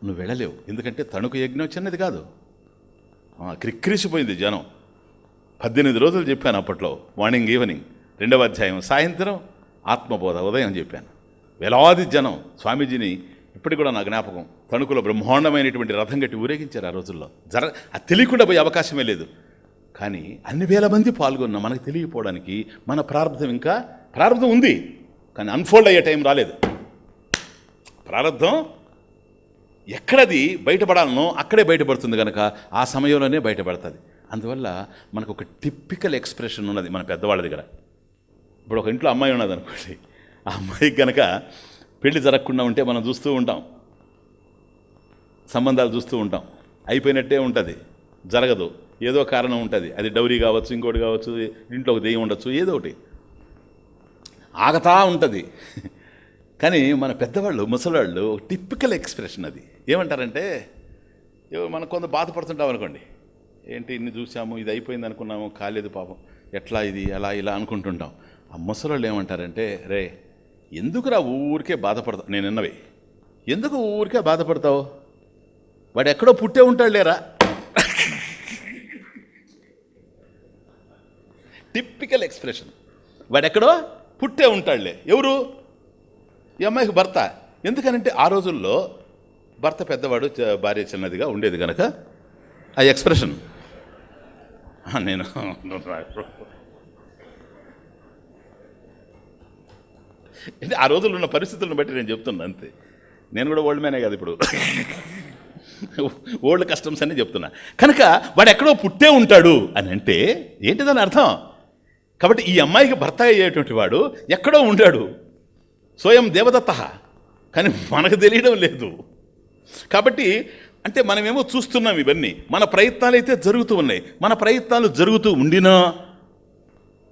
నువ్వు వెళ్ళలేవు. ఎందుకంటే తణుకు యజ్ఞం చిన్నది కాదు, క్రిక్కిరిసిపోయింది జనం. 18 రోజులు చెప్పాను అప్పట్లో, మార్నింగ్ ఈవినింగ్, 2వ అధ్యాయం, సాయంత్రం ఆత్మబోధ, ఉదయం చెప్పాను. వేలాది జనం స్వామీజీని ఇప్పటికి కూడా నా జ్ఞాపకం. తణుకులో బ్రహ్మాండమైనటువంటి రథం కట్టి ఊరేగించారు ఆ రోజుల్లో. అది తెలియకుండా పోయే అవకాశమే లేదు. కానీ అన్ని వేల మంది పాల్గొన్న మనకు తెలియపోవడానికి మన ప్రారంధం ఉంది, కానీ అన్ఫోల్డ్ అయ్యే టైం రాలేదు. ప్రారంధం ఎక్కడది బయటపడాలనో అక్కడే బయటపడుతుంది కనుక ఆ సమయంలోనే బయటపడుతుంది. అందువల్ల మనకు ఒక టిపికల్ ఎక్స్ప్రెషన్ ఉన్నది మన పెద్దవాళ్ళ దగ్గర. ఇప్పుడు ఒక ఇంట్లో అమ్మాయి ఉన్నది అనుకోండి, ఆ అమ్మాయికి కనుక పెళ్లి జరగకుండా ఉంటే మనం చూస్తూ ఉంటాం, సంబంధాలు చూస్తూ ఉంటాం, అయిపోయినట్టే ఉంటుంది, జరగదు, ఏదో కారణం ఉంటుంది. అది డౌరీ కావచ్చు, ఇంకోటి కావచ్చు, ఇంట్లో ఒక దెయ్యం ఉండొచ్చు, ఏదో ఒకటి ఆగతా ఉంటుంది. కానీ మన పెద్దవాళ్ళు, ముసలివాళ్ళు ఒక టిపికల్ ఎక్స్ప్రెషన్ అది. ఏమంటారంటే, మనం కొంత బాధపడుతుంటాం అనుకోండి, ఏంటి ఇన్ని చూసాము, ఇది అయిపోయింది అనుకున్నాము, కాలేదు పాపం, ఎట్లా ఇది అలా ఇలా అనుకుంటుంటాం. ఆ ముసలివాళ్ళు ఏమంటారంటే, రే ఎందుకురా ఊరికే బాధపడతావు, నేను విన్నవి, ఎందుకు ఊరికే బాధపడతావు, వాడు ఎక్కడో పుట్టే ఉంటాడు లేరా ఎక్స్ప్రెషన్. వాడెక్కడో పుట్టే ఉంటాడులే. ఎవరు? ఈ అమ్మాయికి భర్త. ఎందుకనంటే ఆ రోజుల్లో భర్త పెద్దవాడు, భార్య చిన్నదిగా ఉండేది కనుక ఆ ఎక్స్ప్రెషన్. నేను అంటే ఆ రోజుల్లో ఉన్న పరిస్థితులను బట్టి నేను చెప్తున్నా అంతే. నేను కూడా ఓల్డ్ మ్యానే కదా ఇప్పుడు, ఓల్డ్ కస్టమ్స్ అని చెప్తున్నా. కనుక వాడు ఎక్కడో పుట్టే ఉంటాడు అని అంటే ఏంటిదని అర్థం. కాబట్టి ఈ అమ్మాయికి భర్త అయ్యేటువంటి వాడు ఎక్కడో ఉండాడు, స్వయం దేవదత్త, కానీ మనకు తెలియడం లేదు. కాబట్టి అంటే మనమేమో చూస్తున్నాం ఇవన్నీ, మన ప్రయత్నాలు అయితే జరుగుతూ ఉన్నాయి. మన ప్రయత్నాలు జరుగుతూ ఉండినా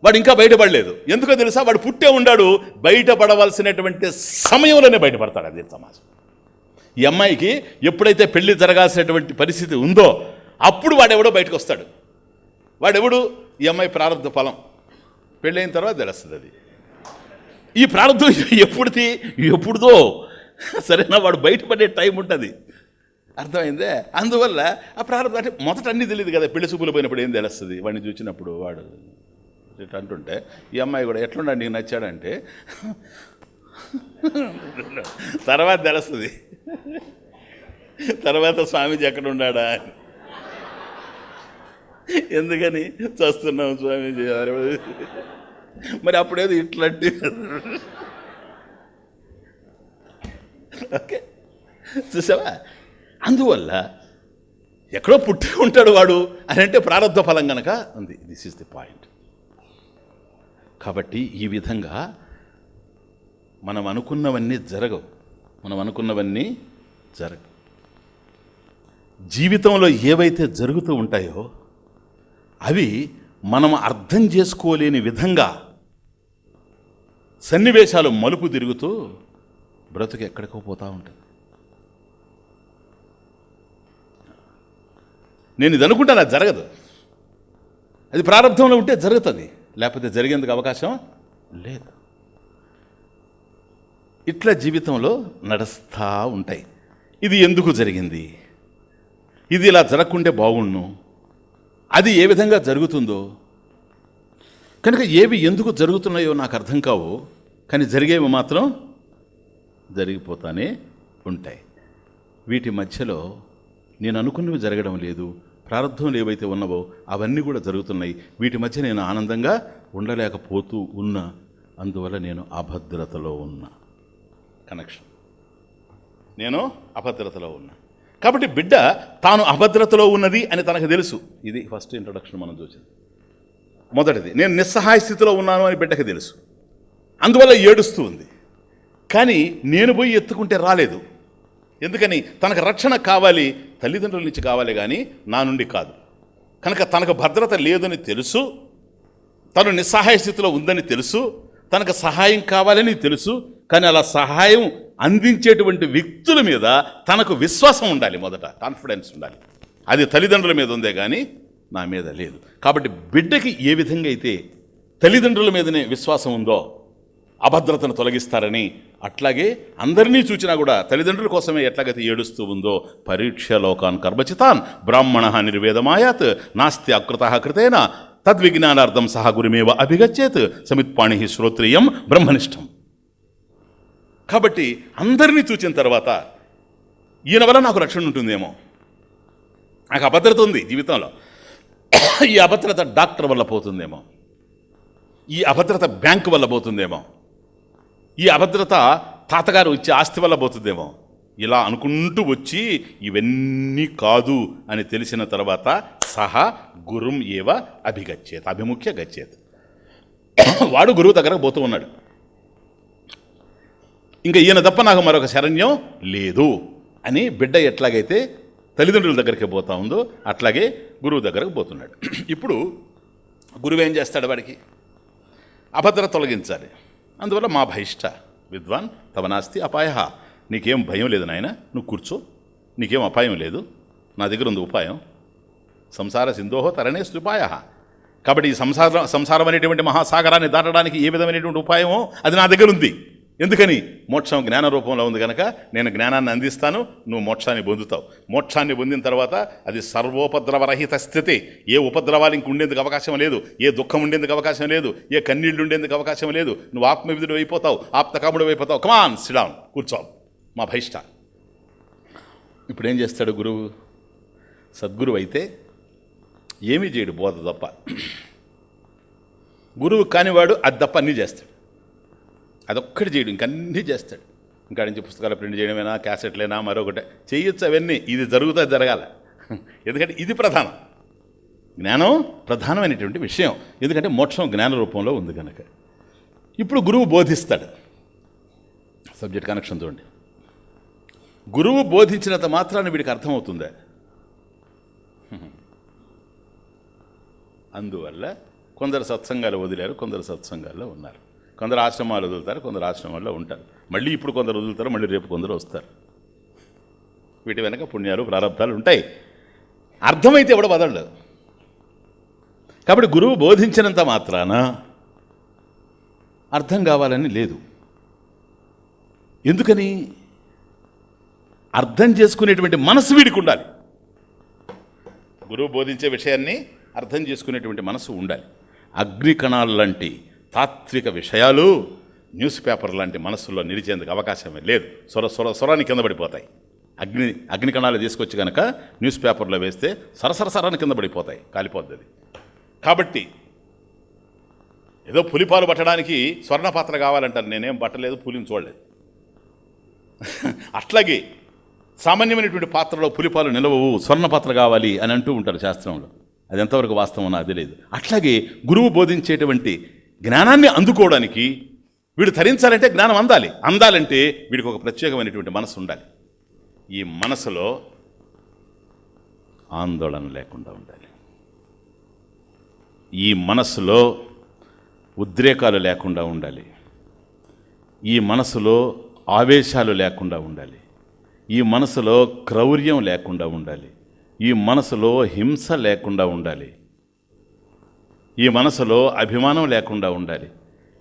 వాడు ఇంకా బయటపడలేదు. ఎందుకో తెలుసా? వాడు పుట్టే ఉండాడు, బయటపడవలసినటువంటి సమయంలోనే బయటపడతాడు. అదే సమాజం. ఈ అమ్మాయికి ఎప్పుడైతే పెళ్లి జరగాల్సినటువంటి పరిస్థితి ఉందో అప్పుడు వాడెవడో బయటకు వస్తాడు. వాడెవడు? ఈ అమ్మాయి ప్రారంభ ఫలం. పెళ్ళైన తర్వాత తెలుస్తుంది అది. ఈ ప్రారంభం ఎప్పుడుదో సరేనా, వాడు బయటపడే టైం ఉంటుంది. అర్థమైందే? అందువల్ల ఆ ప్రారంభం అంటే మొదట అన్నీ తెలియదు కదా. పెళ్లి చూపులు పోయినప్పుడు ఏం తెలుస్తుంది? వాడిని చూసినప్పుడు వాడు అంటుంటే ఈ అమ్మాయి కూడా ఎట్లున్నాడు నీకు నచ్చాడంటే తర్వాత తెలుస్తుంది. తర్వాత స్వామీజీ ఎక్కడ ఉన్నాడా అని. ఎందుకని చూస్తున్నాం స్వామీజీ మరి అప్పుడేదో ఇట్లాంటి. ఓకే, చూసావా? అందువల్ల ఎక్కడో పుట్టి ఉంటాడు వాడు అని అంటే ప్రారంభ ఫలం కనుక ఉంది. This is the point. కాబట్టి ఈ విధంగా మనం అనుకున్నవన్నీ జరగవు. జీవితంలో ఏవైతే జరుగుతూ ఉంటాయో అవి మనం అర్థం చేసుకోలేని విధంగా సన్నివేశాలు మలుపు తిరుగుతూ బ్రతుకు ఎక్కడికో పోతూ ఉంటుంది. నేను ఇది అనుకుంటాను, అది జరగదు. అది ప్రారంభంలో ఉంటే జరుగుతుంది, లేకపోతే జరిగేందుకు అవకాశం లేదు. ఇట్లా జీవితంలో నడుస్తూ ఉంటాయి. ఇది ఎందుకు జరిగింది, ఇది ఇలా జరగకుంటే బాగుండు, అది ఏ విధంగా జరుగుతుందో. కనుక ఏవి ఎందుకు జరుగుతున్నాయో నాకు అర్థం కావు, కానీ జరిగేవి మాత్రం జరిగిపోతానే ఉంటాయి. వీటి మధ్యలో నేను అనుకున్నవి జరగడం లేదు, ప్రారంభంలో ఏవైతే ఉన్నావో అవన్నీ కూడా జరుగుతున్నాయి. వీటి మధ్య నేను ఆనందంగా ఉండలేకపోతూ ఉన్నా. అందువల్ల నేను అభద్రతలో ఉన్నా. కనెక్షన్, నేను అభద్రతలో ఉన్నా. కాబట్టి బిడ్డ తాను అభద్రతలో ఉన్నది అని తనకు తెలుసు. ఇది ఫస్ట్ ఇంట్రొడక్షన్ మనం చూసింది. మొదటిది, నేను నిస్సహాయ స్థితిలో ఉన్నాను అని బిడ్డకు తెలుసు. అందువల్ల ఏడుస్తూ ఉంది. కానీ నేను పోయి ఎత్తుకుంటే రాలేదు. ఎందుకని? తనకు రక్షణ కావాలి, తల్లిదండ్రుల నుంచి కావాలి, కానీ నా నుండి కాదు. కనుక తనకు భద్రత లేదని తెలుసు, తను నిస్సహాయ స్థితిలో ఉందని తెలుసు, తనకు సహాయం కావాలని తెలుసు. కానీ అలా సహాయం అందించేటువంటి వ్యక్తుల మీద తనకు విశ్వాసం ఉండాలి. మొదట కాన్ఫిడెన్స్ ఉండాలి. అది తల్లిదండ్రుల మీద ఉందే కానీ నా మీద లేదు. కాబట్టి బిడ్డకి ఏ విధంగా అయితే తల్లిదండ్రుల మీదనే విశ్వాసం ఉందో అభద్రతను తొలగిస్తారని, అట్లాగే అందరినీ చూచినా కూడా తల్లిదండ్రుల కోసమే ఎట్లాగైతే ఏడుస్తూ ఉందో, పరీక్ష లోకాన్ కర్మచితాన్ బ్రాహ్మణ నిర్వేదమాయాత్ నాస్తి అకృత కృతేన తద్విజ్ఞానార్థం సహా గురుమేవ అభిగచ్చేత్ సమిత్పాణి శ్రోత్రియం బ్రహ్మనిష్టం. కాబట్టి అందరినీ చూచిన తర్వాత ఈయన వల్ల నాకు రక్షణ ఉంటుందేమో, నాకు అభద్రత ఉంది జీవితంలో, ఈ అభద్రత డాక్టర్ వల్ల పోతుందేమో, ఈ అభద్రత బ్యాంకు వల్ల పోతుందేమో, ఈ అభద్రత తాతగారు ఇచ్చే ఆస్తి వల్ల పోతుందేమో, ఇలా అనుకుంటూ వచ్చి ఇవన్నీ కాదు అని తెలిసిన తర్వాత సహా గురుం ఏవ అభిగచ్చేత్, అభిముఖ్య గచ్చేత్. వాడు గురువు దగ్గరకు పోతూ ఉన్నాడు. ఇంకా ఈయన తప్ప నాకు మరొక శరణ్యం లేదు అని బిడ్డ ఎట్లాగైతే తల్లిదండ్రుల దగ్గరికి పోతా ఉందో అట్లాగే గురువు దగ్గరకు పోతున్నాడు. ఇప్పుడు గురువు ఏం చేస్తాడు? వాడికి అభద్రత తొలగించాలి. అందువల్ల మా భయిష్ట విద్వాన్ తవ నాస్తి అపాయ, నీకేం భయం లేదు నాయన, నువ్వు కూర్చో, నీకేం అపాయం లేదు, నా దగ్గర ఉంది ఉపాయం. సంసార సింధోహో తరణే స్తుపాయ. కాబట్టి ఈ సంసారం అనేటువంటి మహాసాగరాన్ని దాటడానికి ఏ విధమైనటువంటి ఉపాయమో అది నా దగ్గర ఉంది. ఎందుకని? మోక్షం జ్ఞాన రూపంలో ఉంది కనుక నేను జ్ఞానాన్ని అందిస్తాను, నువ్వు మోక్షాన్ని పొందుతావు. మోక్షాన్ని పొందిన తర్వాత అది సర్వోపద్రవరహిత స్థితి. ఏ ఉపద్రవాలు ఇంక ఉండేందుకు అవకాశం లేదు, ఏ దుఃఖం ఉండేందుకు అవకాశం లేదు, ఏ కన్నీళ్లు ఉండేందుకు అవకాశం లేదు. నువ్వు ఆత్మవిధుడు అయిపోతావు, ఆప్తకాముడు అయిపోతావు. కమాన్ సిడాన్, కూర్చో మా భైష్ట. ఇప్పుడు ఏం చేస్తాడు గురువు? సద్గురువు అయితే ఏమీ చేయడు, బోధ తప్ప. గురువు కానివాడు అది తప్ప అన్నీ చేస్తాడు. అదొక్కటి చేయడు, ఇంకన్నీ చేస్తాడు. ఇంకా నుంచి పుస్తకాలు ప్రింట్ చేయడమేనా, క్యాసెట్లేనా, మరొకటి చేయొచ్చు. అవన్నీ ఇది జరుగుతుంది, జరగాల. ఎందుకంటే ఇది ప్రధానం, జ్ఞానం ప్రధానమైనటువంటి విషయం. ఎందుకంటే మోక్షం జ్ఞాన రూపంలో ఉంది కనుక. ఇప్పుడు గురువు బోధిస్తాడు. సబ్జెక్ట్ కనెక్షన్ చూడండి. గురువు బోధించినంత మాత్రాన్ని వీడికి అర్థమవుతుందా? అందువల్ల కొందరు సత్సంగాలు వదిలారు, కొందరు సత్సంగాల్లో ఉన్నారు. కొందరు ఆశ్రమాలు వదులుతారు, కొందరు ఆశ్రమాల్లో ఉంటారు. మళ్ళీ ఇప్పుడు కొందరు వదులుతారు, మళ్ళీ రేపు కొందరు వస్తారు. వీటి వెనక పుణ్యాలు ప్రారంభాలు ఉంటాయి. అర్థమైతే ఎవడ వదలడు. కాబట్టి గురువు బోధించినంత మాత్రాన అర్థం కావాలని లేదు. ఎందుకని? అర్థం చేసుకునేటువంటి మనసు వీడికి ఉండాలి. గురువు బోధించే విషయాన్ని అర్థం చేసుకునేటువంటి మనసు ఉండాలి. అగ్నికణాలు లాంటి తాత్విక విషయాలు న్యూస్ పేపర్ లాంటి మనసుల్లో నిలిచేందుకు అవకాశమే లేదు. స్వరాన్ని కింద పడిపోతాయి. అగ్నికణాలు తీసుకొచ్చి కనుక న్యూస్ పేపర్లో వేస్తే సరసరసరాన్ని కింద పడిపోతాయి, కాలిపోద్ది. కాబట్టి ఏదో పులిపాలు పట్టడానికి స్వర్ణపాత్ర కావాలంటారు. నేనేం పట్టలేదు, పులిని చూడలేదు. అట్లాగే సామాన్యమైనటువంటి పాత్రలో పులిపాలు నిలవవు, స్వర్ణపాత్ర కావాలి అని అంటూ ఉంటారు శాస్త్రంలో. అది ఎంతవరకు వాస్తవం అది లేదు. అట్లాగే గురువు బోధించేటువంటి జ్ఞానాన్ని అందుకోవడానికి వీడు ధరించాలంటే జ్ఞానం అందాలంటే వీడికి ఒక ప్రత్యేకమైనటువంటి మనసు ఉండాలి. ఈ మనసులో ఆందోళన లేకుండా ఉండాలి. ఈ మనసులో ఉద్రేకాలు లేకుండా ఉండాలి. ఈ మనసులో ఆవేశాలు లేకుండా ఉండాలి. ఈ మనసులో క్రౌర్యం లేకుండా ఉండాలి. ఈ మనసులో హింస లేకుండా ఉండాలి. ఈ మనసులో అభిమానం లేకుండా ఉండాలి.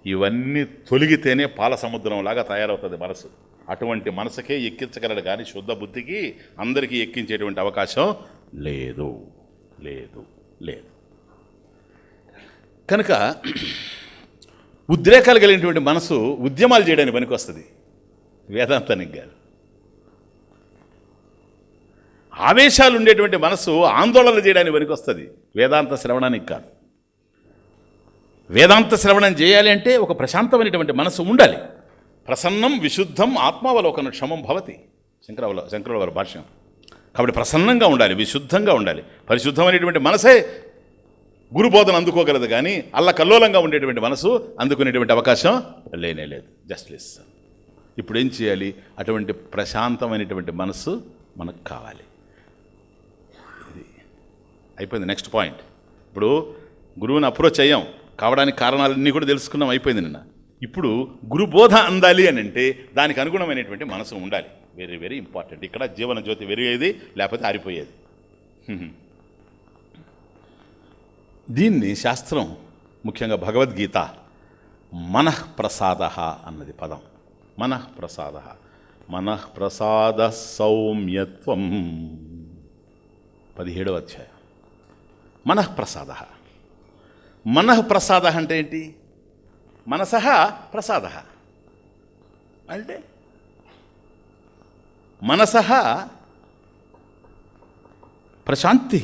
ఇవన్నీ తొలగితేనే పాల సముద్రంలాగా తయారవుతుంది మనసు. అటువంటి మనసుకే ఎక్కించగలడు కానీ శుద్ధ బుద్ధికి అందరికీ ఎక్కించేటువంటి అవకాశం లేదు లేదు లేదు కనుక ఉద్రేకాలు కలిగినటువంటి మనసు ఉద్యమాలు చేయడానికి పనికొస్తుంది, వేదాంతానికి కాదు. ఆవేశాలు ఉండేటువంటి మనసు ఆందోళన చేయడానికి పనికొస్తుంది, వేదాంత శ్రవణానికి కాదు. వేదాంత శ్రవణం చేయాలి అంటే ఒక ప్రశాంతమైనటువంటి మనసు ఉండాలి. ప్రసన్నం విశుద్ధం ఆత్మావలోకన క్షమం భవతి, శంకరుల వారి భాష్యం. కాబట్టి ప్రసన్నంగా ఉండాలి, విశుద్ధంగా ఉండాలి. పరిశుద్ధమైనటువంటి మనసే గురుబోధన అందుకోగలదు కానీ అల్లకల్లోలంగా ఉండేటువంటి మనసు అందుకునేటువంటి అవకాశం లేనే లేదు. జస్ట్ లిస్. ఇప్పుడు ఏం చేయాలి? అటువంటి ప్రశాంతమైనటువంటి మనసు మనకు కావాలి. ఇది అయిపోయింది. Next point. ఇప్పుడు గురువుని అప్రోచ్ అయ్యాం, కావడానికి కారణాలన్నీ కూడా తెలుసుకున్నాం, అయిపోయింది నిన్న. ఇప్పుడు గురుబోధ అందాలి అని అంటే దానికి అనుగుణమైనటువంటి మనసు ఉండాలి. Very very important. ఇక్కడ జీవన జ్యోతి వెరిగేది, లేకపోతే ఆరిపోయేది. దీన్ని శాస్త్రం, ముఖ్యంగా భగవద్గీత మనఃప్రసాద అన్నది పదం. మనఃప్రసాద, మనఃప్రసాద సౌమ్యత్వం, 17వ అధ్యాయం. మనఃప్రసాద. మనఃప్రసాద అంటే ఏంటి? మనసః ప్రసాద అంటే మనసః ప్రశాంతి.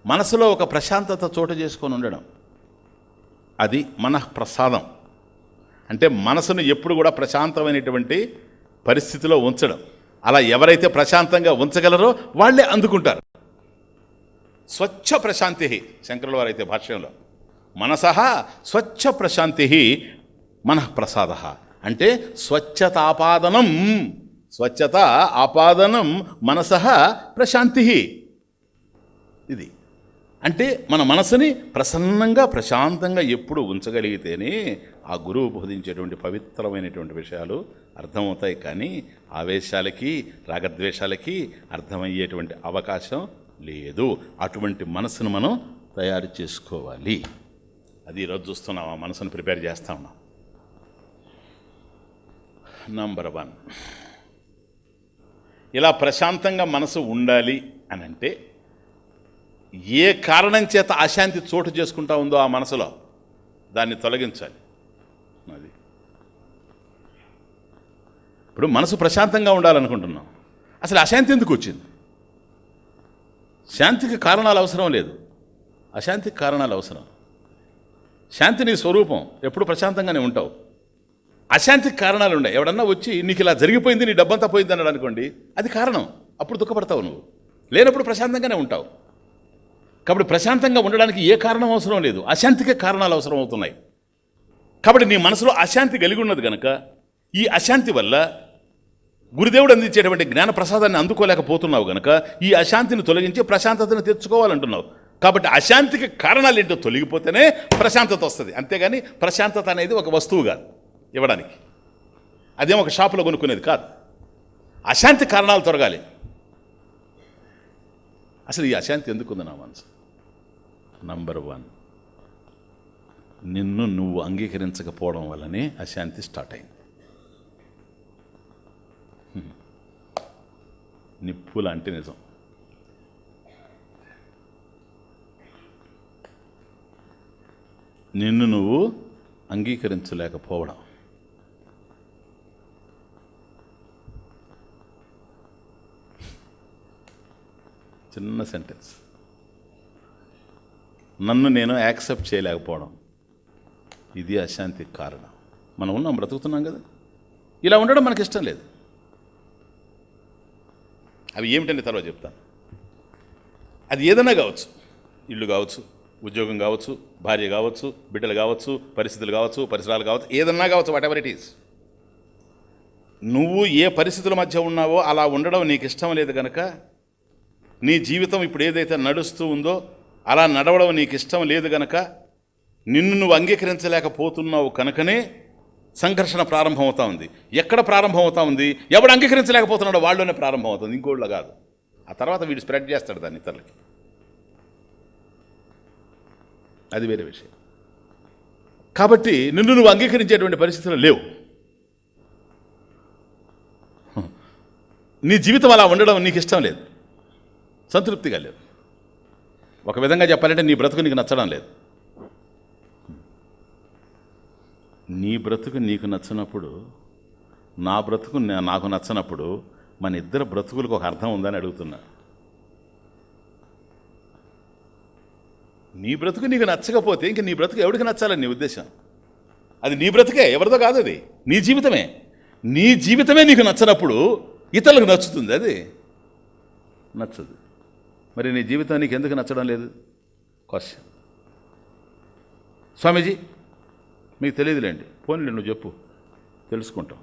మనసులో ఒక ప్రశాంతత చోటు చేసుకొని ఉండడం, అది మనఃప్రసాదం. అంటే మనసును ఎప్పుడు కూడా ప్రశాంతమైనటువంటి పరిస్థితిలో ఉంచడం. అలా ఎవరైతే ప్రశాంతంగా ఉంచగలరో వాళ్ళే అందుకుంటారు. స్వచ్ఛ ప్రశాంతి, శంకరుల వారైతే భాష్యంలో మనసః స్వచ్ఛ ప్రశాంతి మనఃప్రసాద అంటే స్వచ్ఛతాపాదనం, స్వచ్ఛత ఆపాదనం మనసః ప్రశాంతి. ఇది అంటే మన మనసుని ప్రసన్నంగా ప్రశాంతంగా ఎప్పుడు ఉంచగలిగితేనే ఆ గురువు బోధించేటువంటి పవిత్రమైనటువంటి విషయాలు అర్థమవుతాయి. కానీ ఆవేశాలకి రాగద్వేషాలకి అర్థమయ్యేటువంటి అవకాశం లేదు. అటువంటి మనసును మనం తయారు చేసుకోవాలి. అది ఈరోజు చూస్తున్నాం, ఆ మనసును ప్రిపేర్ చేస్తూ ఉన్నాం. నంబర్ 1, ఇలా ప్రశాంతంగా మనసు ఉండాలి అని అంటే ఏ కారణం చేత అశాంతి చోటు చేసుకుంటా ఉందో ఆ మనసులో దాన్ని తొలగించాలి. అది ఇప్పుడు మనసు ప్రశాంతంగా ఉండాలనుకుంటున్నాం, అసలు అశాంతి ఎందుకు వచ్చింది? శాంతికి కారణాలు అవసరం లేదు, అశాంతికి కారణాలు అవసరం. శాంతి నీ స్వరూపం, ఎప్పుడు ప్రశాంతంగానే ఉంటావు. అశాంతికి కారణాలు ఉన్నాయి. ఎవడన్నా వచ్చి నీకు ఇలా జరిగిపోయింది, నీ డబ్బంతా పోయింది అన్నాడు అనుకోండి, అది కారణం. అప్పుడు దుఃఖపడతావు నువ్వు. లేనప్పుడు ప్రశాంతంగానే ఉంటావు. కాబట్టి ప్రశాంతంగా ఉండడానికి ఏ కారణం అవసరం లేదు, అశాంతికే కారణాలు అవసరం అవుతున్నాయి. కాబట్టి నీ మనసులో అశాంతి కలిగి ఉన్నది కనుక ఈ అశాంతి వల్ల గురుదేవుడు అందించేటువంటి జ్ఞాన ప్రసాదాన్ని అందుకోలేకపోతున్నావు కనుక ఈ అశాంతిని తొలగించి ప్రశాంతతను తెచ్చుకోవాలంటున్నావు. కాబట్టి అశాంతికి కారణాలు ఏంటో తొలగిపోతేనే ప్రశాంతత వస్తుంది. అంతేగాని ప్రశాంతత అనేది ఒక వస్తువు కాదు ఇవ్వడానికి, అదేం ఒక షాపులో కొనుక్కునేది కాదు. అశాంతి కారణాలు తొలగాలి. అసలు ఈ అశాంతి ఎందుకుంది నా మనసు? నంబర్ 1, నిన్ను నువ్వు అంగీకరించకపోవడం వల్లనే అశాంతి స్టార్ట్ అయింది. నిప్పు లాంటి నిజం. నిన్ను నువ్వు అంగీకరించలేకపోవడం. చిన్న సెంటెన్స్. నన్ను నేను యాక్సెప్ట్ చేయలేకపోవడం, ఇది అశాంతికి కారణం. మనం ఉన్నాం, బ్రతుకుతున్నాం కదా, ఇలా ఉండడం మనకి ఇష్టం లేదు. అవి ఏమిటని తర్వాత చెప్తాను. అది ఏదైనా కావచ్చు, ఇల్లు కావచ్చు, ఉద్యోగం కావచ్చు, భార్య కావచ్చు, బిడ్డలు కావచ్చు, పరిస్థితులు కావచ్చు, పరిసరాలు కావచ్చు, ఏదన్నా కావచ్చు, వాట్ ఎవర్ ఇట్ ఈస్. నువ్వు ఏ పరిస్థితుల మధ్య ఉన్నావో అలా ఉండడం నీకు ఇష్టం లేదు కనుక, నీ జీవితం ఇప్పుడు ఏదైతే నడుస్తూ ఉందో అలా నడవడం నీకు ఇష్టం లేదు కనుక, నిన్ను నువ్వు అంగీకరించలేకపోతున్నావు కనుకనే సంఘర్షణ ప్రారంభమవుతా ఉంది. ఎక్కడ ప్రారంభమవుతా ఉంది? ఎవడు అంగీకరించలేకపోతున్నాడో వాళ్ళలోనే ప్రారంభం అవుతుంది, ఇంకోళ్ళ కాదు. ఆ తర్వాత వీడు స్ప్రెడ్ చేస్తాడు దాన్ని ఇతరులకి, అది వేరే విషయం. కాబట్టి నిన్ను నువ్వు అంగీకరించేటువంటి పరిస్థితులు లేవు. నీ జీవితం అలా ఉండడం నీకు ఇష్టం లేదు, సంతృప్తిగా లేదు. ఒక విధంగా చెప్పాలంటే నీ బ్రతుకు నీకు నచ్చడం లేదు. నీ బ్రతుకు నీకు నచ్చినప్పుడు, నా బ్రతుకు నాకు నచ్చినప్పుడు, మన ఇద్దరు బ్రతుకులకు ఒక అర్థం ఉందని అడుగుతున్నా. నీ బ్రతుకు నీకు నచ్చకపోతే ఇంక నీ బ్రతుకు ఎవరికి నచ్చాలని నీ ఉద్దేశం? అది నీ బ్రతుకే, ఎవరిదో కాదు, అది నీ జీవితమే. నీ జీవితమే నీకు నచ్చినప్పుడు ఇతరులకు నచ్చుతుంది? అది నచ్చదు. మరి నీ జీవితం నీకు ఎందుకు నచ్చడం లేదు? క్వశ్చన్. స్వామీజీ మీకు తెలియదులేండి, పోనీలే నువ్వు చెప్పు, తెలుసుకుంటాం.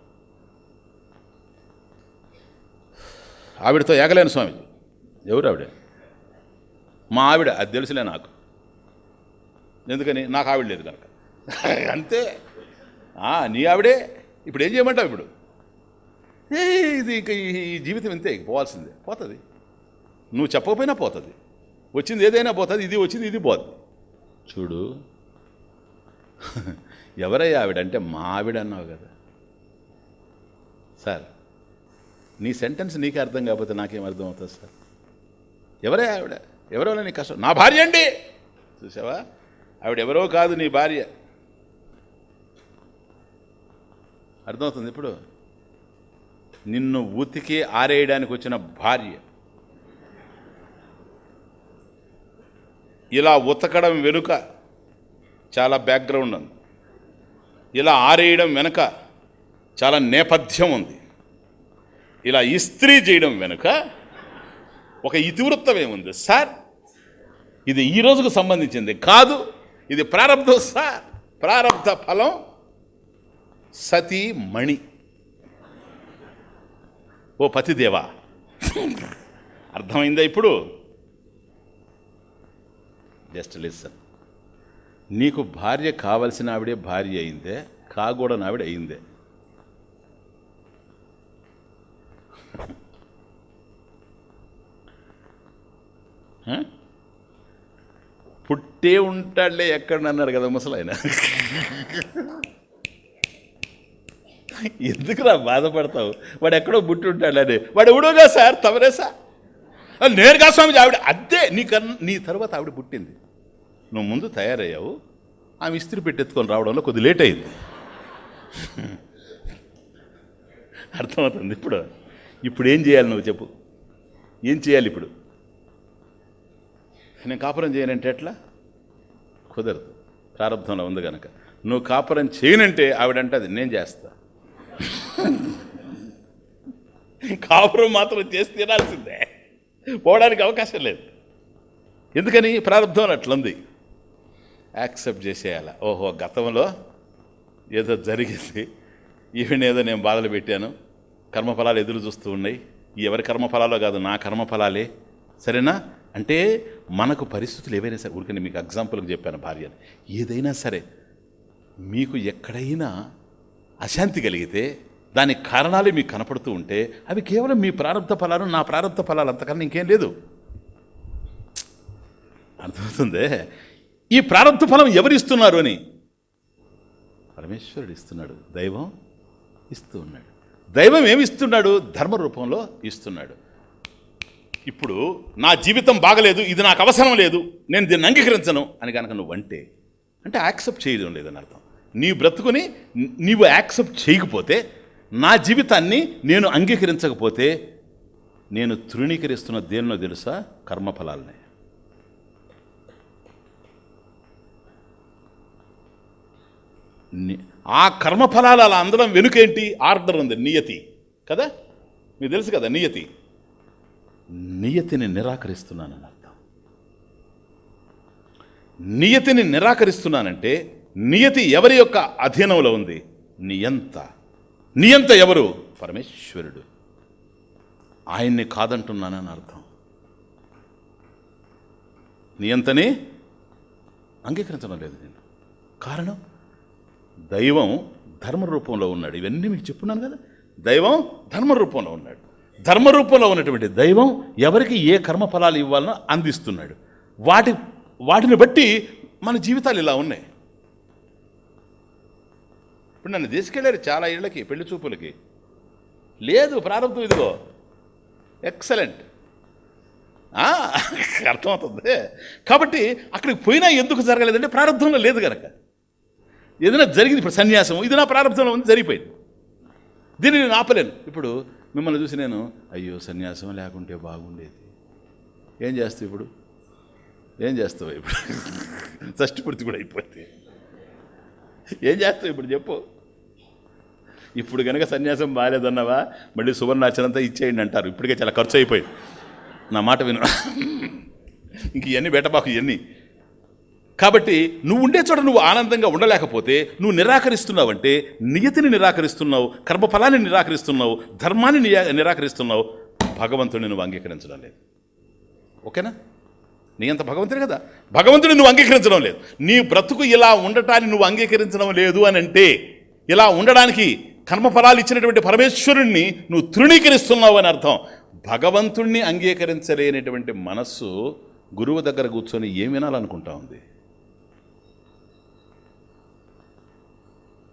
ఆవిడతో ఏగలేను స్వామీజీ. ఎవరు ఆవిడ? మా ఆవిడ. అది తెలుసులే నాకు. ఎందుకని? నాకు ఆవిడ లేదు కనుక. అంతే. నీ ఆవిడే. ఇప్పుడు ఏం చేయమంటావు? ఇప్పుడు ఇది ఇంకా ఈ జీవితం ఇంతే, పోవాల్సిందే. పోతుంది, నువ్వు చెప్పకపోయినా పోతుంది. వచ్చింది ఏదైనా పోతుంది, ఇది వచ్చింది ఇది పోతుంది. చూడు, ఎవరయ్యా ఆవిడంటే మా ఆవిడ అన్నావు కదా సార్. నీ సెంటెన్స్ నీకే అర్థం కాకపోతే నాకేం అర్థం అవుతుంది సార్? ఎవరే ఆవిడ? ఎవరో నీ కష్టం. నా భార్య అండి. చూసావా, ఆవిడ ఎవరో కాదు, నీ భార్య. అర్థమవుతుంది ఇప్పుడు? నిన్ను ఉతికి ఆరేయడానికి వచ్చిన భార్య. ఇలా ఉతకడం వెనుక చాలా బ్యాక్గ్రౌండ్ ఉంది, ఇలా ఆరేయడం వెనుక చాలా నేపథ్యం ఉంది, ఇలా ఇస్త్రీ చేయడం వెనుక ఒక ఇతివృత్తం ఏముంది సార్? ఇది ఈ రోజుకు సంబంధించింది కాదు, ఇది ప్రారంభం సార్. ప్రారంభ ఫలం సతీ మణి. ఓ పతిదేవా, అర్థమైందా ఇప్పుడు? Just listen. నీకు భార్య కావలసిన ఆవిడే భార్య అయిందే, కాకూడని ఆవిడ అయిందే. పుట్టే ఉంటాడులే ఎక్కడ అన్నాడు కదా ముసలాయన. ఎందుకురా బాధపడతావు, వాడు ఎక్కడో పుట్టి ఉంటాడులే. వాడు ఎవడోగా సార్, తమరే సార్. నేరుగా స్వామిజీ ఆవిడ అద్దే నీ తర్వాత ఆవిడ పుట్టింది. నువ్వు ముందు తయారయ్యావు, ఆమె ఇస్త్రీ పెట్టెత్తుకొని రావడంలో కొద్ది లేట్ అయింది. అర్థమవుతుంది. ఇప్పుడు ఏం చేయాలి నువ్వు చెప్పు, ఏం చేయాలి ఇప్పుడు? నేను కాపురం చేయనంటే ఎట్లా కుదరదు, ప్రారంభంలో ఉంది కనుక. నువ్వు కాపురం చేయనంటే ఆవిడంటే అది నేను చేస్తా. కాపురం మాత్రం చేసి తినాల్సిందే, పోవడానికి అవకాశం లేదు. ఎందుకని? ప్రారంభం అట్లుంది. యాక్సెప్ట్ చేసేయాల. ఓహో, గతంలో ఏదో జరిగింది, ఈవెనేదో నేను బాధలు పెట్టాను, కర్మఫలాలు ఎదురు చూస్తూ ఉన్నాయి. ఎవరి కర్మఫలాలో కాదు, నా కర్మఫలాలే. సరేనా? అంటే మనకు పరిస్థితులు ఏవైనా సరే, ఊరికనే మీకు ఎగ్జాంపుల్కి చెప్పాను భార్యని, ఏదైనా సరే మీకు ఎక్కడైనా అశాంతి కలిగితే దానికి కారణాలే మీకు కనపడుతూ ఉంటే అవి కేవలం మీ ప్రారంభ ఫలాలు, నా ప్రారంభ ఫలాలు, అంతకన్నా ఇంకేం లేదు. అర్థమవుతుందే? ఈ ప్రారంభ ఫలం ఎవరు ఇస్తున్నారు అని? పరమేశ్వరుడు ఇస్తున్నాడు, దైవం ఇస్తూ ఉన్నాడు. దైవం ఏమి ఇస్తున్నాడు? ధర్మ రూపంలో ఇస్తున్నాడు. ఇప్పుడు నా జీవితం బాగలేదు, ఇది నాకు అవసరం లేదు, నేను దీన్ని అంగీకరించను అని కనుక నువ్వు అంటే యాక్సెప్ట్ చేయడం లేదని అర్థం. నీ బ్రతుకుని నీవు యాక్సెప్ట్ చేయకపోతే, నా జీవితాన్ని నేను అంగీకరించకపోతే, నేను తృణీకరిస్తున్న దేన్నో తెలుసా? కర్మఫలాలనే. ఆ కర్మఫలాలు అలా అందడం వెనుకేంటి? ఆర్డర్ ఉంది, నియతి కదా, మీకు తెలుసు కదా నియతి. నియతిని నిరాకరిస్తున్నానని అర్థం. నియతిని నిరాకరిస్తున్నానంటే నియతి ఎవరి యొక్క అధీనంలో ఉంది? నియంత. నియంత ఎవరు? పరమేశ్వరుడు. ఆయన్ని కాదంటున్నానని అర్థం. నియంతని అంగీకరించడం లేదు నేను. కారణం, దైవం ధర్మ రూపంలో ఉన్నాడు. ఇవన్నీ మీకు చెప్పున్నాను కదా, దైవం ధర్మ రూపంలో ఉన్నాడు. ధర్మ రూపంలో ఉన్నటువంటి దైవం ఎవరికి ఏ కర్మఫలాలు ఇవ్వాలనో అందిస్తున్నాడు. వాటిని బట్టి మన జీవితాలు ఇలా ఉన్నాయి. ఇప్పుడు నన్ను తీసుకెళ్ళారు చాలా ఇళ్ళకి, పెళ్లి చూపులకి. లేదు ప్రారంభం, ఇదిగో ఎక్సలెంట్, అర్థమవుతుంది. కాబట్టి అక్కడికి పోయినా ఎందుకు జరగలేదంటే ప్రారంభంలో లేదు కనుక. ఏదైనా జరిగింది, ఇప్పుడు సన్యాసం, ఇది నా ప్రారంభంలో ఉంది, జరిగిపోయింది. దీన్ని నేను ఆపలేను. ఇప్పుడు మిమ్మల్ని చూసి నేను అయ్యో సన్యాసం లేకుంటే బాగుండేది, ఏం చేస్తావు ఇప్పుడు? ఏం చేస్తావు ఇప్పుడు? షష్ఠి పూర్తి కూడా అయిపోతే ఏం చేస్తావు ఇప్పుడు చెప్పు? ఇప్పుడు కనుక సన్యాసం బాగాలేదన్నావా, మళ్ళీ సువర్ణాచలంతా ఇచ్చేయండి అంటారు. ఇప్పటికే చాలా ఖర్చు అయిపోయింది. నా మాట విను, ఇంక ఇవన్నీ బెటబాకు ఇవన్నీ. కాబట్టి నువ్వు ఉండే చోట నువ్వు ఆనందంగా ఉండలేకపోతే నువ్వు నిరాకరిస్తున్నావంటే నియతిని నిరాకరిస్తున్నావు, కర్మఫలాన్ని నిరాకరిస్తున్నావు, ధర్మాన్ని నిరాకరిస్తున్నావు, భగవంతుడిని నువ్వు అంగీకరించడం లేదు. ఓకేనా? నీ అంత భగవంతుడే కదా, భగవంతుడిని నువ్వు అంగీకరించడం లేదు. నీ బ్రతుకు ఇలా ఉండటాన్ని నువ్వు అంగీకరించడం లేదు అని అంటే, ఇలా ఉండడానికి కర్మఫలాలు ఇచ్చినటువంటి పరమేశ్వరుణ్ణి నువ్వు తృణీకరిస్తున్నావు అని అర్థం. భగవంతుణ్ణి అంగీకరించలేనటువంటి మనస్సు గురువు దగ్గర కూర్చొని ఏం వినాలనుకుంటా ఉంది?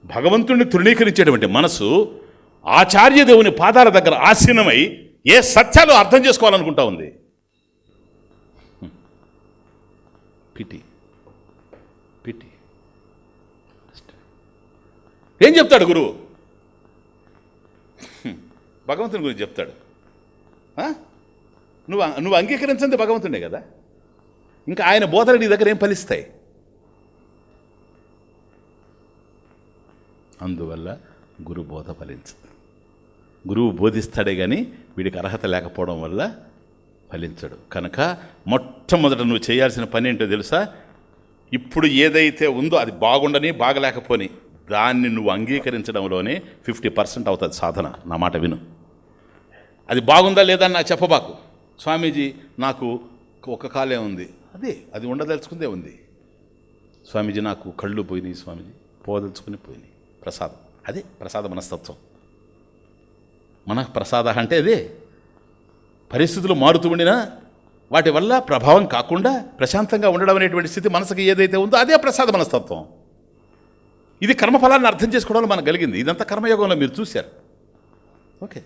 భగవంతుణ్ణి తృణీకరించేటువంటి మనసు ఆచార్యదేవుని పాదాల దగ్గర ఆసీనమై ఏ సత్యాలు అర్థం చేసుకోవాలనుకుంటా ఉంది. పిటి పిటి. ఏం చెప్తాడు గురువు? భగవంతుని గురించి చెప్తాడు. నువ్వు అంగీకరించండి భగవంతుడే కదా, ఇంకా ఆయన బోధలు నీ దగ్గర ఏం ఫలిస్తాయి? అందువల్ల గురు బోధ ఫలించదు. గురువు బోధిస్తాడే కానీ వీడికి అర్హత లేకపోవడం వల్ల ఫలించడు. కనుక మొట్టమొదట నువ్వు చేయాల్సిన పని ఏంటో తెలుసా? ఇప్పుడు ఏదైతే ఉందో అది బాగుండని బాగలేకపోని దాన్ని నువ్వు అంగీకరించడంలోనే 50% అవుతుంది సాధన. నా మాట విను. అది బాగుందా లేదా అని నాకు చెప్పబాకు. స్వామీజీ నాకు ఒక కాలే ఉంది, అది ఉండదలుచుకుందే ఉంది. స్వామీజీ నాకు కళ్ళు పోయినాయి, స్వామీజీ పోదలుచుకుని పోయినాయి. ప్రసాదం, అదే ప్రసాద మనస్తత్వం. మన ప్రసాద అంటే అదే. పరిస్థితులు మారుతూ ఉండినా వాటి వల్ల ప్రభావం కాకుండా ప్రశాంతంగా ఉండడం అనేటువంటి స్థితి మనసుకి ఏదైతే ఉందో అదే ప్రసాద మనస్తత్వం. ఇది కర్మఫలాన్ని అర్థం చేసుకోవడం మనకు కలిగింది. ఇదంతా కర్మయోగంలో మీరు చూశారు. ఓకే,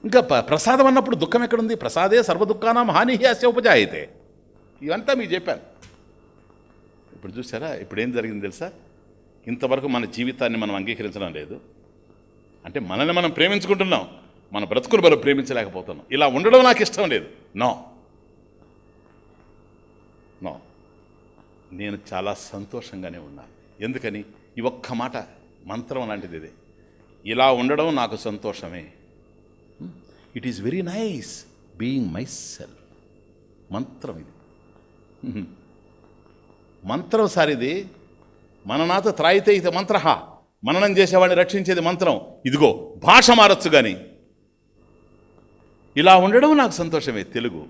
ఇంకా ప్రసాదం అన్నప్పుడు దుఃఖం ఎక్కడుంది? ప్రసాదే సర్వదుఃఖానాం హానిహి అస్య ఉపజాయతే. ఇవంతా మీకు చెప్పాను. ఇప్పుడు చూసారా, ఇప్పుడు ఏం జరిగింది తెలుసా? ఇంతవరకు మన జీవితాన్ని మనం అంగీకరించడం లేదు. అంటే మనల్ని మనం ప్రేమించుకుంటున్నాం, మన బ్రతుకులు మనం ప్రేమించలేకపోతున్నాం. ఇలా ఉండడం నాకు ఇష్టం లేదు. నో నో, నేను చాలా సంతోషంగానే ఉన్నాను. ఎందుకని? ఈ ఒక్క మాట మంత్రం లాంటిది ఇది. ఇలా ఉండడం నాకు సంతోషమే. It is very nice being my self. మంత్రం ఇది. మంత్రం సారిది. మననాథ త్రాయితే ఇది మంత్ర. మననం చేసేవాడిని రక్షించేది మంత్రం. ఇదిగో భాష మారచ్చు కానీ ఇలా ఉండడం నాకు సంతోషమే. Telugu,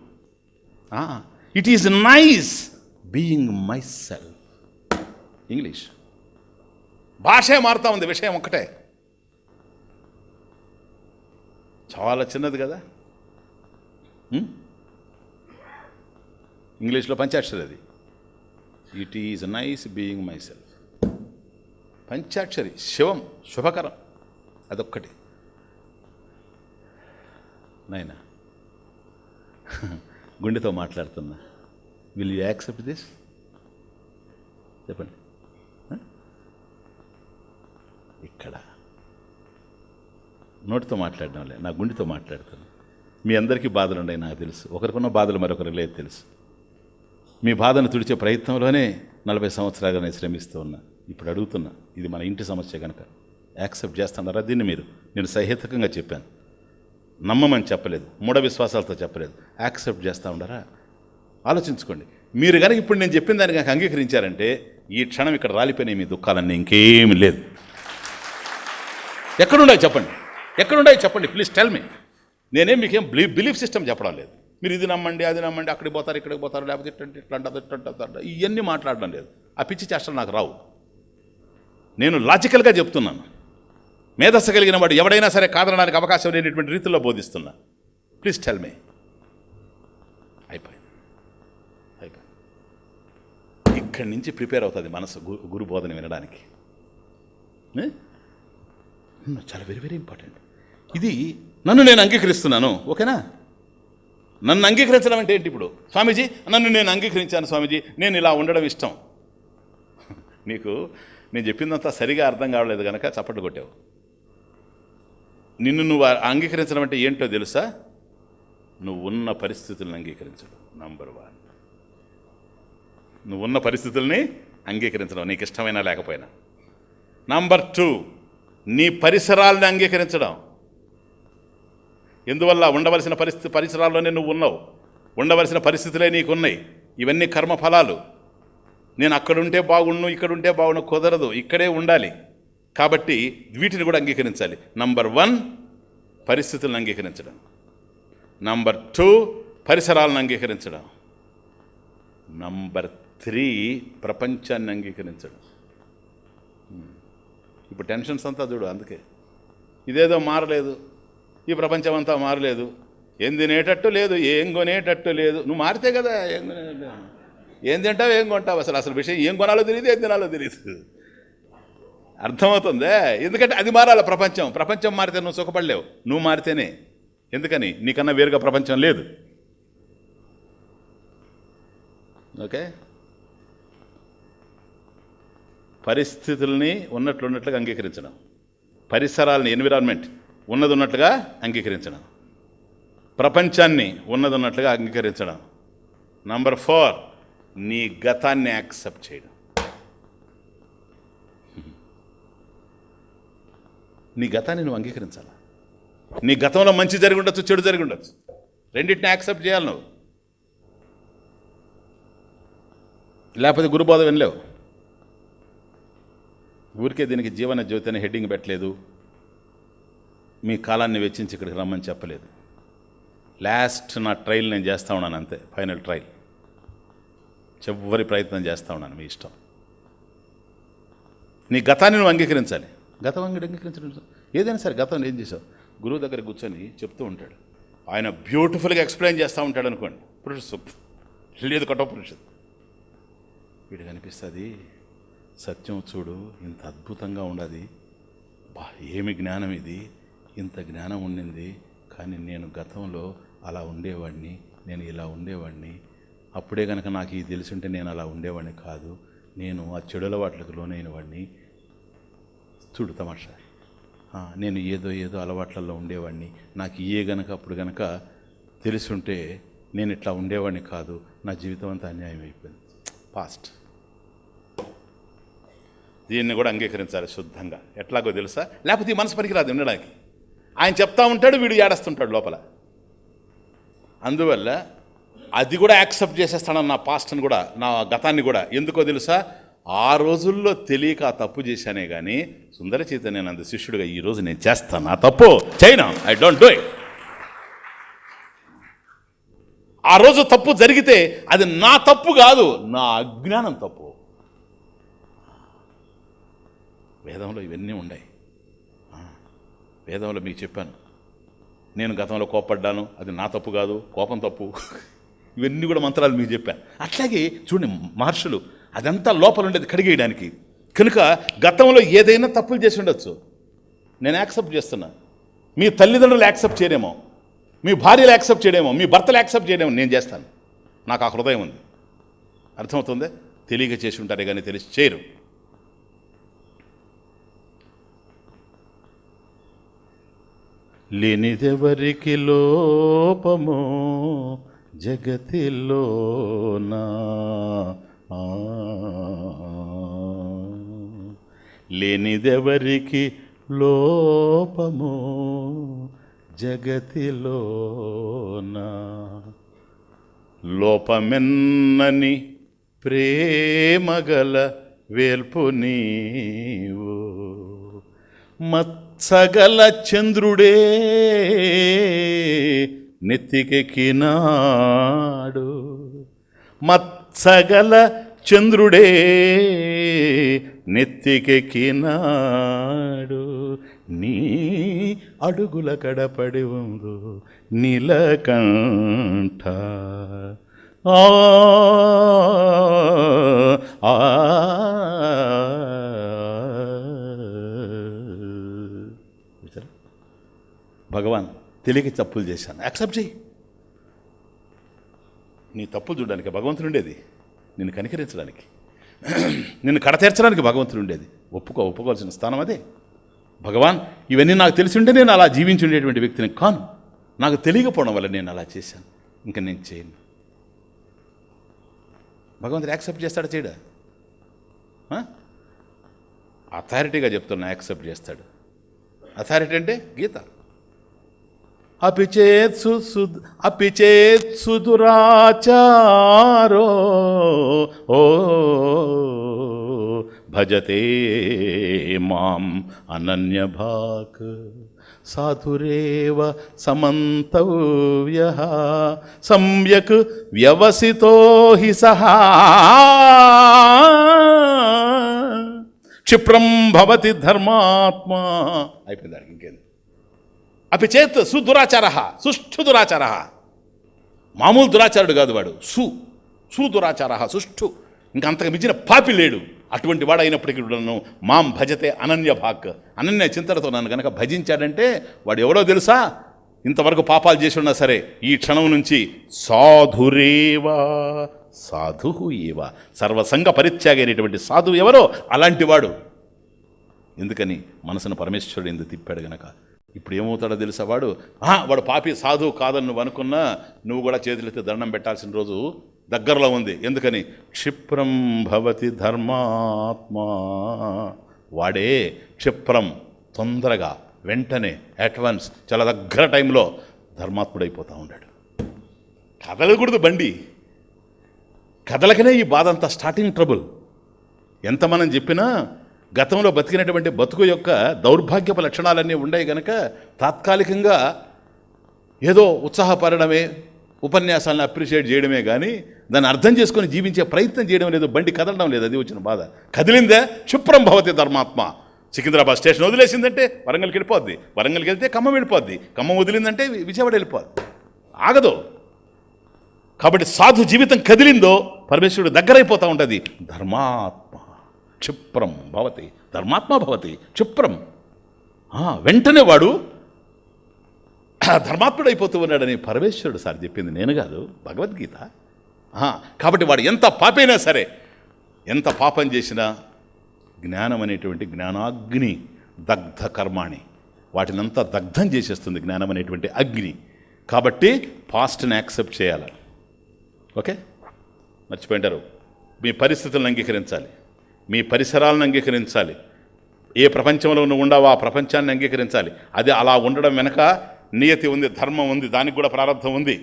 it is nice being myself. English భాషే మారుతా ఉంది, విషయం ఒక్కటే. చాలా చిన్నది కదా. ఇంగ్లీష్లో పంచాక్షరి అది. It is nice being my self. పంచాక్షరి శివం, శుభకరం, అదొక్కటి. నాయనా, గుండెతో మాట్లాడుతున్నా. Will you accept this? చెప్పండి. ఇక్కడ నోటితో మాట్లాడడం లేదు, నా గుండెతో మాట్లాడుతాను. మీ అందరికీ బాధలు ఉన్నాయి నాకు తెలుసు. ఒకరికున్న బాధలు మరొకరికి లేదు తెలుసు. మీ బాధను తుడిచే ప్రయత్నంలోనే 40 సంవత్సరాలుగా నేను శ్రమిస్తూ ఉన్నా. ఇప్పుడు అడుగుతున్నా, ఇది మన ఇంటి సమస్య కనుక యాక్సెప్ట్ చేస్తున్నారా దీన్ని? మీరు, నేను సహేతుకంగా చెప్పాను, నమ్మమని చెప్పలేదు, మూఢ విశ్వాసాలతో చెప్పలేదు. యాక్సెప్ట్ చేస్తూ ఉండరా? ఆలోచించుకోండి. మీరు కనుక ఇప్పుడు నేను చెప్పిన దాన్ని కనుక అంగీకరించారంటే ఈ క్షణం ఇక్కడ రాలిపోయినాయి మీ దుఃఖాలన్నీ, ఇంకేమి లేదు. ఎక్కడున్నాయి చెప్పండి, ఎక్కడున్నాయి చెప్పండి, ప్లీజ్ టెల్ మీ. నేనేం మీకేం బిలీఫ్ సిస్టమ్ చెప్పడం లేదు. మీరు ఇది నమ్మండి, అది నమ్మండి, అక్కడికి పోతారు, ఇక్కడికి పోతారు, లేకపోతే ఇట్లా అంటారు, ఇవన్నీ మాట్లాడడం లేదు. ఆ పిచ్చి చేష్టలు నాకు రావు. నేను లాజికల్గా చెప్తున్నాను. మేధస్సు కలిగిన వాడు ఎవడైనా సరే కాదనడానికి అవకాశం లేనటువంటి రీతిలో బోధిస్తున్నా. Please tell me. అయిపోయింది. ఇక్కడి నుంచి ప్రిపేర్ అవుతుంది మనసు గురు బోధన వినడానికి. చాలా వెరీ వెరీ ఇంపార్టెంట్. ఇది నన్ను నేను అంగీకరిస్తున్నాను, ఓకేనా? నన్ను అంగీకరించడం అంటే ఏంటి? ఇప్పుడు స్వామీజీ నన్ను నేను అంగీకరించాను స్వామీజీ, నేను ఇలా ఉండడం ఇష్టం. నీకు నేను చెప్పిందంతా సరిగా అర్థం కావలేదు కనుక చప్పట్లు కొట్టావు. నిన్ను నువ్వు అంగీకరించడం అంటే ఏంటో తెలుసా? నువ్వు ఉన్న పరిస్థితులను అంగీకరించడం నంబర్ 1. నువ్వు ఉన్న పరిస్థితుల్ని అంగీకరించడం, నీకు ఇష్టమైనా లేకపోయినా. నంబర్ 2, నీ పరిసరాలను అంగీకరించడం. ఎందువల్ల? ఉండవలసిన పరిసరాల్లోనే నువ్వు ఉన్నావు, ఉండవలసిన పరిస్థితులే నీకున్నాయి. ఇవన్నీ కర్మఫలాలు. నేను అక్కడుంటే బాగుండు, ఇక్కడుంటే బాగుండు, కుదరదు, ఇక్కడే ఉండాలి. కాబట్టి వీటిని కూడా అంగీకరించాలి. నంబర్ 1 పరిస్థితులను అంగీకరించడం. నంబర్ 2 పరిసరాలను అంగీకరించడం. నంబర్ 3 ప్రపంచాన్ని అంగీకరించడం. ఇప్పుడు టెన్షన్స్ అంతా చూడు. అందుకే ఇదేదో మారలేదు, ఈ ప్రపంచం అంతా మారలేదు, ఏం తినేటట్టు లేదు, ఏం కొనేటట్టు లేదు. నువ్వు మారితే కదా ఏం కొనేటట్టు, ఏం తింటావు, ఏం కొంటావు, అసలు విషయం ఏం కొనాలో తెలియదు, ఏం తినాలో తెలియదు. అర్థమవుతుందే? ఎందుకంటే అది మారాలి. ప్రపంచం మారితే నువ్వు సుఖపడలేవు, నువ్వు మారితేనే. ఎందుకని? నీకన్నా వేరుగా ప్రపంచం లేదు. ఓకే, పరిస్థితుల్ని ఉన్నట్లుగా అంగీకరించడం, పరిసరాలని, ఎన్విరాన్మెంట్ ఉన్నది ఉన్నట్లుగా అంగీకరించడం, ప్రపంచాన్ని ఉన్నది ఉన్నట్లుగా అంగీకరించడం. నంబర్ 4 నీ గతాన్ని యాక్సెప్ట్ చేయడం. నీ గతాన్ని నువ్వు అంగీకరించాలి. నీ గతంలో మంచి జరిగి ఉండొచ్చు, చెడు జరిగి ఉండొచ్చు, రెండింటిని యాక్సెప్ట్ చేయాలి నువ్వు. లేకపోతే గురుబోధ వినలేవు. ఊరికే దీనికి జీవన జ్యోతి అని హెడ్డింగ్ పెట్టలేదు, మీ కాలాన్ని వెచ్చించి ఇక్కడికి రమ్మని చెప్పలేదు. లాస్ట్ నా ట్రయల్ నేను చేస్తూ ఉన్నాను, అంతే, ఫైనల్ ట్రయల్. చివరి ప్రయత్నం చేస్తూ ఉన్నాను, మీ ఇష్టం. నీ గతాన్ని నువ్వు అంగీకరించాలి. గతం అంగీకరించడం ఏదైనా సరే. గతం ఏం చేసావు? గురువు దగ్గర కూర్చొని చెప్తూ ఉంటాడు, ఆయన బ్యూటిఫుల్గా ఎక్స్ప్లెయిన్ చేస్తూ ఉంటాడు అనుకోండి, పురుషుడు లేదు కఠోపనిషత్తు. వీడికి అనిపిస్తుంది సత్యం చూడు ఇంత అద్భుతంగా ఉండదు, బా ఏమి జ్ఞానం ఇది, ఇంత జ్ఞానం ఉండింది. కానీ నేను గతంలో అలా ఉండేవాడిని, నేను ఇలా ఉండేవాడిని. అప్పుడే కనుక నాకు ఇది తెలుసుంటే నేను అలా ఉండేవాడిని కాదు, నేను ఆ చెడు అలవాట్లకు లోనైన వాడిని. చూడు తమాషా, నేను ఏదో అలవాట్లలో ఉండేవాడిని, నాకు అప్పుడు గనక తెలుసుంటే నేను ఇట్లా ఉండేవాడిని కాదు, నా జీవితం అంతా అన్యాయం అయిపోయింది. పాస్ట్. దీన్ని కూడా అంగీకరించాలి శుద్ధంగా. ఎట్లాగో తెలుసా, లేకపోతే ఈ మనసు పనికిరాదు ఉండడానికి. ఆయన చెప్తా ఉంటాడు, వీడు ఏడస్తుంటాడు లోపల. అందువల్ల అది కూడా యాక్సెప్ట్ చేసేస్తాను నా పాస్ట్ని కూడా, నా గతాన్ని కూడా. ఎందుకో తెలుసా, ఆ రోజుల్లో తెలియక ఆ తప్పు చేశానే కానీ సుందర చైతన్యానంద శిష్యుడిగా ఈరోజు నేను చేస్తాను ఆ తప్పు చేయను, ఐ డోంట్ డూ ఇట్. ఆ రోజు తప్పు జరిగితే అది నా తప్పు కాదు, నా అజ్ఞానం తప్పు. వేదంలో ఇవన్నీ ఉన్నాయి. వేదంలో మీకు చెప్పాను, నేను గతంలో కోపడ్డాను, అది నా తప్పు కాదు, కోపం తప్పు. ఇవన్నీ కూడా మంత్రాలు మీకు చెప్పాను. అట్లాగే చూడండి మహర్షులు అదంతా లోపల ఉండేది కడిగేయడానికి. కనుక గతంలో ఏదైనా తప్పులు చేసి ఉండొచ్చు, నేను యాక్సెప్ట్ చేస్తున్నా. మీ తల్లిదండ్రులు యాక్సెప్ట్ చేయడేమో, మీ భార్యలు యాక్సెప్ట్ చేయడేమో, మీ భర్తలు యాక్సెప్ట్ చేయడేమో, నేను చేస్తాను. నాకు ఆ హృదయం ఉంది. అర్థమవుతుందే? తెలియక చేసి ఉంటారే కానీ తెలిసి చేయరు. లేనిదెవరికి లోపమో జగతిలోనా, లేనిదెవరికి లోపమో జగతిలోనా, లోపమెన్నని ప్రేమగల వేల్పు నీవు, మత్సగల చంద్రుడే నెత్తికెక్కినాడు, మత్సగల చంద్రుడే నెత్తికెక్కినాడు, నీ అడుగుల కడపడి ఉందు నీలకంఠ. భగవాన్ తెలియక తప్పులు చేశాను, యాక్సెప్ట్ చేయి. నీ తప్పులు చూడడానికి భగవంతుడు ఉండేది, నిన్ను కనికరించడానికి, నిన్ను కడతీర్చడానికి భగవంతుడు ఉండేది. ఒప్పుకోవాల్సిన స్థానం అదే. భగవాన్ ఇవన్నీ నాకు తెలిసి ఉంటే నేను అలా జీవించి ఉండేటువంటి వ్యక్తిని కాను, నాకు తెలియకపోవడం వల్ల నేను అలా చేశాను, ఇంకా నేను చేయను. భగవంతుడు యాక్సెప్ట్ చేస్తాడా చేయడా? అథారిటీగా చెప్తున్నా, యాక్సెప్ట్ చేస్తాడు. అథారిటీ అంటే గీత. అపిచేత్ సుదురాచారో భజతే మాం అనన్యభాక్ సాధురేవ సమంతవ్యః సమ్యక్ వ్యవసితో హి సహా క్షిప్రం భవతి ధర్మాత్మా. అయిపోయింది, దానికి ఇంకేంది. అపి చేత్ సుదురాచార, సుష్ఠు దురాచార. మామూలు దురాచారుడు కాదు వాడు, సుదురాచార, సుష్ఠు. ఇంకంతకు మించిన పాపి లేడు. అటువంటి వాడు అయినప్పటికీ నన్ను మాం భజతే అనన్య భాక్, అనన్య చింతనతో నన్ను కనుక భజించాడంటే వాడు ఎవడో తెలుసా? ఇంతవరకు పాపాలు చేసి ఉన్నా సరే ఈ క్షణం నుంచి సాధురేవా, సాధు ఏవ, సర్వసంగ పరిత్యాగైనటువంటి సాధువు ఎవరో అలాంటి వాడు. ఎందుకని? మనసును పరమేశ్వరుడు ఎందుకు తిప్పాడు గనక. ఇప్పుడు ఏమవుతాడో తెలుసా? వాడు పాపి సాధువు కాదని నువ్వు అనుకున్నా నువ్వు కూడా చేతులెత్తి దండం పెట్టాల్సిన రోజు దగ్గరలో ఉంది. ఎందుకని? క్షిప్రం భవతి ధర్మాత్మా. వాడే క్షిప్రం, తొందరగా, వెంటనే, అడ్వాన్స్, చాలా దగ్గర టైంలో ధర్మాత్ముడైపోతూ ఉన్నాడు. కదలకూడదు బండి, కదలకనే ఈ బాధ అంతా. Starting trouble. ఎంత మనం చెప్పినా గతంలో బతికినటువంటి బతుకు యొక్క దౌర్భాగ్యపు లక్షణాలన్నీ ఉన్నాయి కనుక తాత్కాలికంగా ఏదో ఉత్సాహపడమే, ఉపన్యాసాలను అప్రిషియేట్ చేయడమే కానీ దాన్ని అర్థం చేసుకొని జీవించే ప్రయత్నం చేయడం లేదు. బండి కదలడం లేదు, అది వచ్చిన బాధ. కదిలిందే క్షిప్రం భవతి ధర్మాత్మ. సికింద్రాబాద్ స్టేషన్ వదిలేసిందంటే వరంగల్కి వెళ్ళిపోద్ది, వరంగల్కి వెళ్తే ఖమ్మం వెళ్ళిపోద్ది, ఖమ్మం వదిలిందంటే విజయవాడ వెళ్ళిపోద్ది. ఆగదు. కాబట్టి సాధు జీవితం కదిలిందో పరమేశ్వరుడు దగ్గరైపోతూ ఉంటుంది. ధర్మాత్మ క్షిప్రం భవతి, ధర్మాత్మ భవతి క్షిప్రం. వెంటనే వాడు ధర్మాత్ముడు అయిపోతూ ఉన్నాడని పరమేశ్వరుడు సార్ చెప్పింది, నేను కాదు, భగవద్గీత. కాబట్టి వాడు ఎంత పాపైనా సరే, ఎంత పాపం చేసినా జ్ఞానం అనేటువంటి జ్ఞానాగ్ని దగ్ధ కర్మాణి, వాటినంతా దగ్ధం చేసేస్తుంది జ్ఞానం అనేటువంటి అగ్ని. కాబట్టి పాస్ట్ని యాక్సెప్ట్ చేయాలి. ఓకే, మర్చిపోయింటారు. మీ పరిస్థితులను అంగీకరించాలి, మీ పరిసరాలను అంగీకరించాలి. ఏ ప్రపంచంలో నువ్వు ఉండవో ఆ ప్రపంచాన్ని అంగీకరించాలి. అది అలా ఉండడం వెనక నియతి ఉంది, ధర్మం ఉంది, దానికి కూడా ప్రారంభం ఉంది.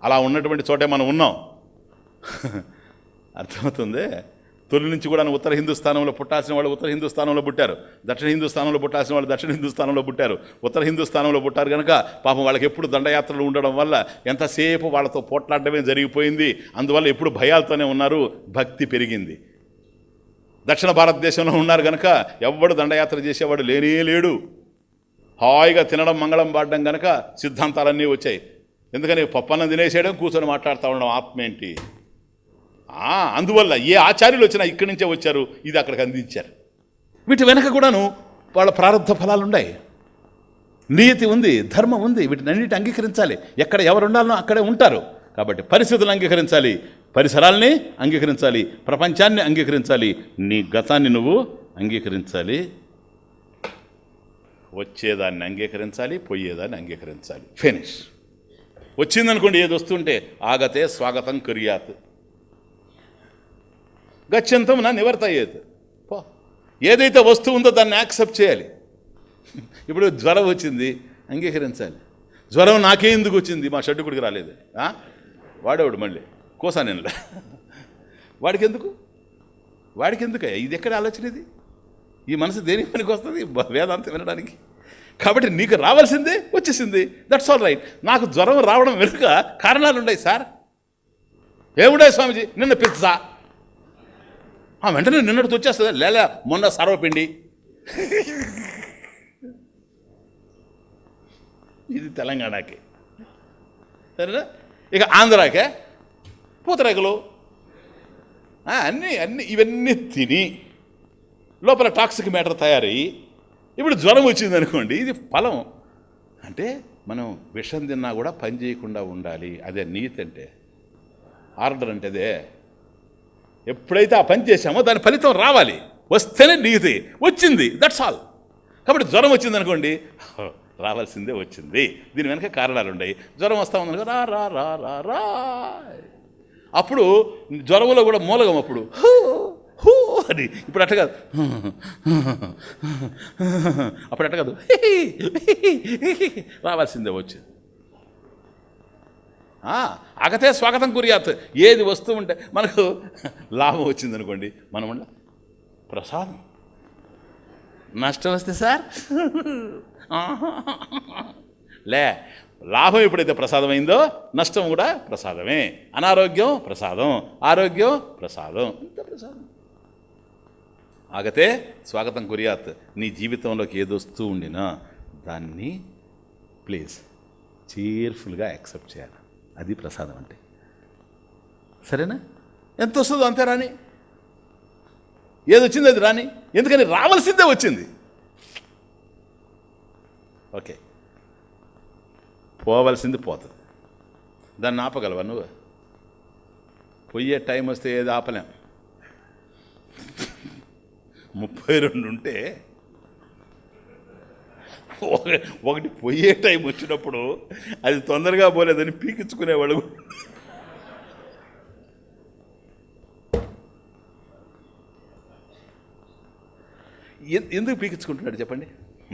అలా ఉన్నటువంటి చోటే మనం ఉన్నాం. అర్థమవుతుంది. తొలి నుంచి కూడా ఉత్తర హిందుస్థానంలో పుట్టాల్సిన వాళ్ళు ఉత్తర హిందుస్థానంలో పుట్టారు, దక్షిణ హిందుస్థానంలో పుట్టాల్సిన వాళ్ళు దక్షిణ హిందుస్థానంలో పుట్టారు. ఉత్తర హిందుస్థానంలో పుట్టారు కనుక పాపం వాళ్ళకి ఎప్పుడు దండయాత్రలు ఉండడం వల్ల ఎంతసేపు వాళ్ళతో పోట్లాడమే జరిగిపోయింది. అందువల్ల ఎప్పుడు భయాలతోనే ఉన్నారు, భక్తి పెరిగింది. దక్షిణ భారతదేశంలో ఉన్నారు కనుక ఎవ్వడు దండయాత్ర చేసేవాడు లేనే లేడు. హాయిగా తినడం, మంగళం పాడడం కనుక సిద్ధాంతాలన్నీ వచ్చాయి. ఎందుకని పప్పన్నం తినేసేయడం, కూర్చొని మాట్లాడుతూ ఉండడం, ఆత్మ ఏంటి. అందువల్ల ఏ ఆచార్యులు వచ్చినా ఇక్కడి నుంచే వచ్చారు, ఇది అక్కడికి అందించారు. వీటి వెనక కూడాను వాళ్ళ ప్రారంభ ఫలాలు ఉన్నాయి, నియతి ఉంది, ధర్మం ఉంది. వీటిని అన్నిటి అంగీకరించాలి. ఎక్కడ ఎవరు ఉండాలనో అక్కడే ఉంటారు. కాబట్టి పరిస్థితులను అంగీకరించాలి, పరిసరాల్ని అంగీకరించాలి, ప్రపంచాన్ని అంగీకరించాలి, నీ గతాన్ని నువ్వు అంగీకరించాలి, వచ్చేదాన్ని అంగీకరించాలి, పోయేదాన్ని అంగీకరించాలి. ఫినిష్. వచ్చిందనుకోండి, ఏది వస్తుంటే ఆగతే స్వాగతం కుర్యాత్, గచ్చంతం నా నివర్తయ్యేది. ఏదైతే వస్తువు ఉందో దాన్ని యాక్సెప్ట్ చేయాలి. ఇప్పుడు జ్వరం వచ్చింది, అంగీకరించాలి. జ్వరం నాకే ఎందుకు వచ్చింది, మా షడ్డుకుడికి రాలేదు, వాడేవాడు మళ్ళీ కోసా నేను, వాడికి ఎందుకు ఇది ఎక్కడ ఆలోచన, ఇది ఈ మనసు దేనికి పనికి వస్తుంది, వేదాంతం వినడానికి. కాబట్టి నీకు రావాల్సిందే వచ్చేసింది, దట్స్ ఆల్ రైట్. నాకు జ్వరం రావడం వెనుక కారణాలు ఉన్నాయి సార్. ఏముండాయి స్వామిజీ, నిన్న పిజ్జా, వెంటనే నిన్నటితో వచ్చేస్తుంది, లేదా మొన్న సర్వపిండి. ఇది తెలంగాణకి, సరేనా? ఇక ఆంధ్రాకే పూతరేకలు, అన్నీ ఇవన్నీ తిని లోపల టాక్సిక్ మ్యాటర్ తయారయ్యి ఇప్పుడు జ్వరం వచ్చింది అనుకోండి, ఇది ఫలం. అంటే మనం విషం తిన్నా కూడా పని చేయకుండా ఉండాలి. అదే నీతి అంటే, ఆర్డర్ అంటే అదే. ఎప్పుడైతే ఆ పని చేశామో దాని ఫలితం రావాలి, వస్తేనే నీతి. వచ్చింది, దట్స్ ఆల్. కాబట్టి జ్వరం వచ్చింది అనుకోండి, రావాల్సిందే వచ్చింది. దీని వెనక కారణాలు ఉన్నాయి. జ్వరం వస్తా ఉందనుకో, రా రా రా రా రా. అప్పుడు జ్వరంలో కూడా మూలగం అప్పుడు హూ అని. ఇప్పుడు అట్ట కాదు, అప్పుడు అట్ట కాదు, రావాల్సిందే వచ్చింది. ఆగతే స్వాగతం కుర్యాత్. ఏది వస్తూ ఉంటే మనకు లాభం వచ్చింది అనుకోండి, మనం ప్రసాదం. నష్టం వస్తే సార్ లే. లాభం ఎప్పుడైతే ప్రసాదం అయిందో నష్టం కూడా ప్రసాదమే. అనారోగ్యం ప్రసాదం, ఆరోగ్యం ప్రసాదం, అంత ప్రసాదం. ఆగతే స్వాగతం కుర్యాత్. నీ జీవితంలోకి ఏదొస్తూ ఉండినా దాన్ని ప్లీజ్ చీర్ఫుల్గా యాక్సెప్ట్ చేయాలి. అది ప్రసాదం అంటే. సరేనా? ఎంత వస్తుందో అంతే రాని, ఏది వచ్చింది అది రాని. ఎందుకని రావాల్సిందే వచ్చింది. ఓకే, పోవలసింది పోతుంది. దాన్ని ఆపగలవా నువ్వు? పోయే టైం వస్తే ఏది ఆపలేం. 32 ఉంటే ఒకటి పోయే టైం వచ్చినప్పుడు అది తొందరగా పోలేదని పీకించుకునేవాడు. ఎందుకు పీకించుకుంటున్నాడు చెప్పండి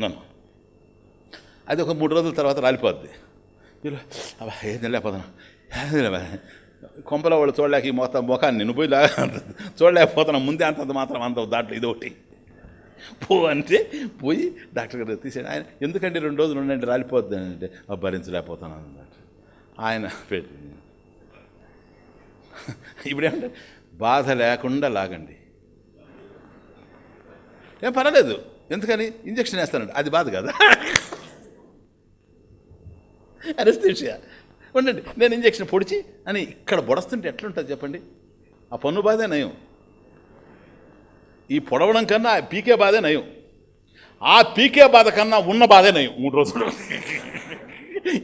నన్ను? అది ఒక 3 రోజుల తర్వాత రాలిపోద్ది. ఏం లేకపోతున్నా, కొంపలో వాళ్ళు చూడలేక ఈ మొఖాన్ని నువ్వు పోయి చూడలేకపోతున్నా. ముందే అంతంత మాత్రం అంత దాంట్లో ఇది ఒకటి పో అంటే పోయి డాక్టర్ గారు తీసాడు. ఆయన ఎందుకంటే 2 రోజులు ఉండండి రాలిపోద్ది అంటే భరించలేకపోతున్నాను అన్నట్టు ఆయన పెట్టి. ఇప్పుడేమంటే బాధ లేకుండా లాగండి, ఏం పర్వాలేదు. ఎందుకని ఇంజక్షన్ వేస్తానండి, అది బాధ కదా, అనస్థీషియా. ఉండండి నేను ఇంజక్షన్ పొడిచి అని ఇక్కడ పొడుస్తుంటే ఎట్లుంటుంది చెప్పండి. ఆ పన్ను బాధే నయం, ఈ పొడవడం కన్నా పీకే బాధే నయం, ఆ పీకే బాధ కన్నా ఉన్న బాధే నయం 3 రోజులు.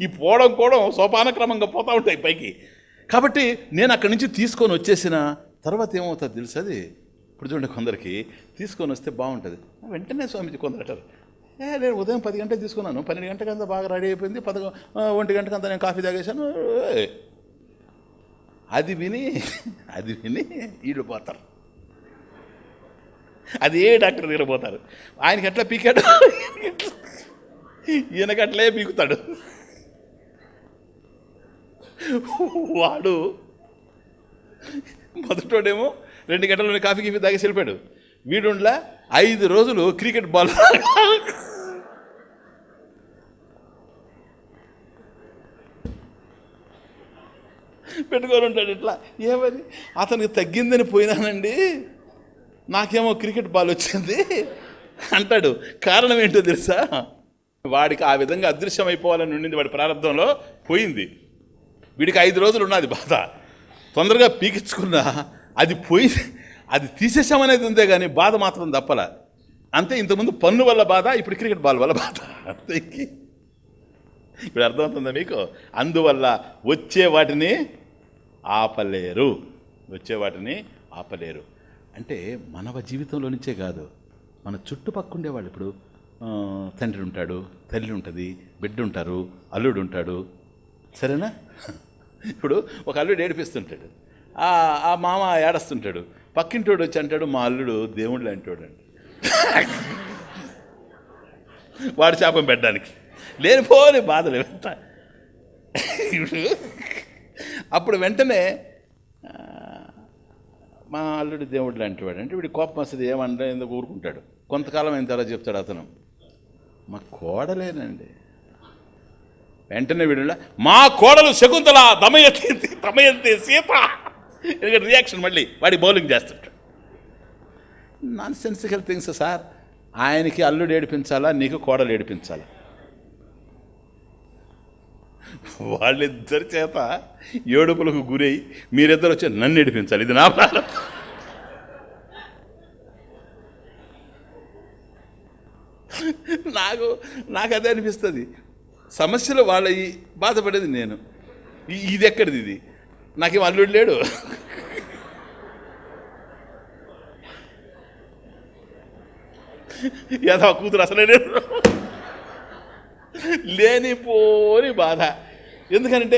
ఈ పోవడం కూడా సోపాన క్రమంగా పోతూ ఉంటాయి పైకి. కాబట్టి నేను అక్కడి నుంచి తీసుకొని వచ్చేసిన తర్వాత ఏమవుతుంది తెలుసు, అది ఇప్పుడు చూడండి కొందరికి తీసుకొని వస్తే బాగుంటుంది, వెంటనే స్వామీజీ కొందరు అంటారు, నేను ఉదయం 10 గంటలకు తీసుకున్నాను, 12 గంటకంతా బాగా రెడీ అయిపోయింది, 1 గంటకంతా నేను కాఫీ తాగేశాను. అది విని వీళ్ళు పోతారు, అది ఏ డాక్టర్ దగ్గర పోతారు, ఆయనకి ఎట్లా పీకాడు ఈయనకి అట్లే పీకుతాడు. వాడు మొదటోడేమో 2 గంటల్లోనే కాఫీ తాగేసి వెళ్ళిపోయాడు, వీడుండ్లా 5 రోజులు క్రికెట్ బాల్ పెట్టుకొని ఉంటాడు. ఇట్లా ఏమని అతనికి తగ్గిందని పోయినానండి, నాకేమో క్రికెట్ బాల్ వచ్చింది అంటాడు. కారణం ఏంటో తెలుసా, వాడికి ఆ విధంగా అదృశ్యం అయిపోవాలని ఉండింది, వాడి ప్రారంభంలో పోయింది. వీడికి 5 రోజులు ఉన్నది బాధ, తొందరగా పీకించుకున్నా అది పోయి, అది తీసేసామనేది ఉందే కానీ బాధ మాత్రం తప్పల. అంతే, ఇంతకుముందు పన్ను వల్ల బాధ, ఇప్పుడు క్రికెట్ బాల్ వల్ల బాధ. అంతే, ఇప్పుడు అర్థమవుతుందా మీకు? అందువల్ల వచ్చే వాటిని ఆపలేరు, అంటే మనవ జీవితంలో నుంచే కాదు, మన చుట్టుపక్కల ఉండేవాళ్ళు. ఇప్పుడు తండ్రి ఉంటాడు, తల్లి ఉంటుంది, బిడ్డ ఉంటారు, అల్లుడు ఉంటాడు, సరేనా? ఇప్పుడు ఒక అల్లుడు ఏడిపిస్తుంటాడు, ఆ మామ ఏడుస్తుంటాడు, పక్కింటోడు వచ్చి అంటాడు, మా అల్లుడు దేవుళ్ళు అంటాడు అండి, వాడు శాపం పెట్టడానికి లేనిపోని బాధలు ఎంత. అప్పుడు వెంటనే మా అల్లుడు దేవుళ్ళు అంటేవాడు అంటే వీడి కోపం వస్తుంది, ఏమంటే ఎందుకు ఊరుకుంటాడు. కొంతకాలం అయిన తర్వాత చెప్తాడు అతను, మా కోడలేనండి. వెంటనే వీడు, మా కోడలు శకుంతల దమయంతి సీత, ఎందుకంటే రియాక్షన్ మళ్ళీ వాడి బౌలింగ్ చేస్తుంటాడు. Non sensical things sir. ఆయనకి అల్లుడు ఏడిపించాలా, నీకు కోడలు ఏడిపించాలా? వాళ్ళిద్దరి చేత ఏడుపులకు గురై మీరిద్దరు వచ్చి నన్ను ఏడిపించాలి, ఇది నా ప్రారంభం. నాకు అదే అనిపిస్తుంది. సమస్యలు వాళ్ళ బాధపడేది నేను, ఇది ఎక్కడిది, ఇది నాకేం అల్లుడు లేడు. ఏదో కూతురు అసలే లేదు, లేనిపోని బాధ. ఎందుకంటే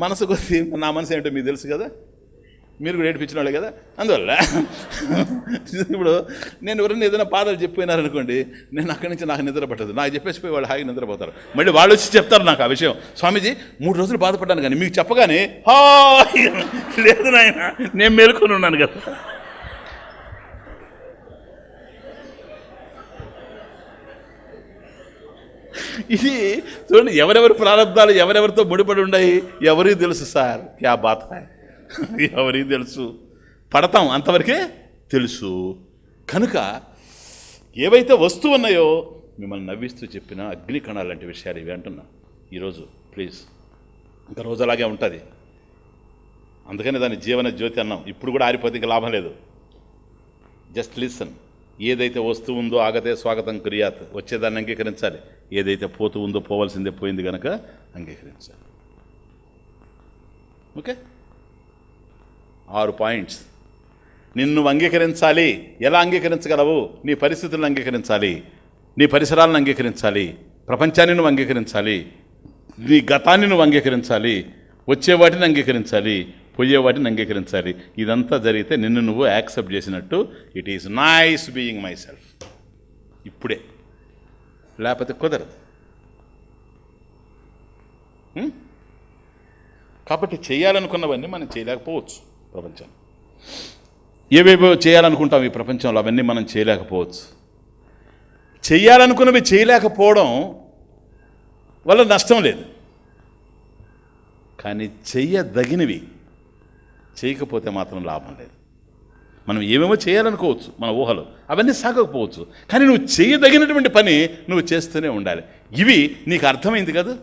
మనసు నా మనసు ఏంటో మీకు తెలుసు కదా, మీరు కూడా ఏడిపించిన వాళ్ళే కదా. అందువల్ల ఇప్పుడు నేను ఎవరైనా ఏదైనా బాధలు చెప్పినారనుకోండి, నేను అక్కడి నుంచి నాకు నిద్ర పట్టదు, నాకు చెప్పేసిపోయి వాళ్ళు హాయిగా నిద్రపోతారు. మళ్ళీ వాళ్ళు వచ్చి చెప్తారు నాకు ఆ విషయం, స్వామీజీ 3 రోజులు బాధపడ్డాను కానీ మీకు చెప్పగానే లేదు నాయన నేను మేలుకొని ఉన్నాను కదా. ఇది చూడండి, ఎవరెవరి ప్రారంభాలు ఎవరెవరితో ముడిపడి ఉన్నాయి ఎవరికి తెలుసు సార్. క్యా బాత్ హై, ఎవరికి తెలుసు, పడతాం అంతవరకే తెలుసు. కనుక ఏవైతే వస్తువు ఉన్నాయో మిమ్మల్ని నవ్విస్తూ చెప్పిన అగ్ని కణాలు లాంటి విషయాలు ఇవి అంటున్నా ఈరోజు. ప్లీజ్, ఇంకా రోజు అలాగే ఉంటుంది, అందుకని దాన్ని జీవన జ్యోతి అన్నాం. ఇప్పుడు కూడా ఆరిపోతే ఇంకా లాభం లేదు. Just listen. ఏదైతే వస్తువు ఉందో ఆగతే స్వాగతం క్రియాత్, వచ్చేదాన్ని అంగీకరించాలి. ఏదైతే పోతూ ఉందో పోవాల్సిందే పోయింది కనుక అంగీకరించాలి. Okay, 6 points. నిన్ను అంగీకరించాలి. ఎలా అంగీకరించగలవు? నీ పరిస్థితులను అంగీకరించాలి, నీ పరిసరాలను అంగీకరించాలి, ప్రపంచాన్ని నువ్వు అంగీకరించాలి, నీ గతాన్ని నువ్వు అంగీకరించాలి, వచ్చేవాటిని అంగీకరించాలి, పోయేవాటిని అంగీకరించాలి. ఇదంతా జరిగితే నిన్ను నువ్వు యాక్సెప్ట్ చేసినట్టు. It is nice being my self. ఇప్పుడే, లేకపోతే కుదరదు. కాబట్టి చేయాలనుకున్నవన్నీ మనం చేయలేకపోవచ్చు. ప్రపంచం ఏవేవో చేయాలనుకుంటాం ఈ ప్రపంచంలో, అవన్నీ మనం చేయలేకపోవచ్చు. చేయాలనుకున్నవి చేయలేకపోవడం వల్ల నష్టం లేదు, కానీ చెయ్యదగినవి చేయకపోతే మాత్రం లాభం లేదు. మనం ఏమేమో చేయాలనుకోవచ్చు మన ఊహలో, అవన్నీ సాగకపోవచ్చు, కానీ నువ్వు చేయదగినటువంటి పని నువ్వు చేస్తూనే ఉండాలి. ఇవి నీకు అర్థమైంది కదా,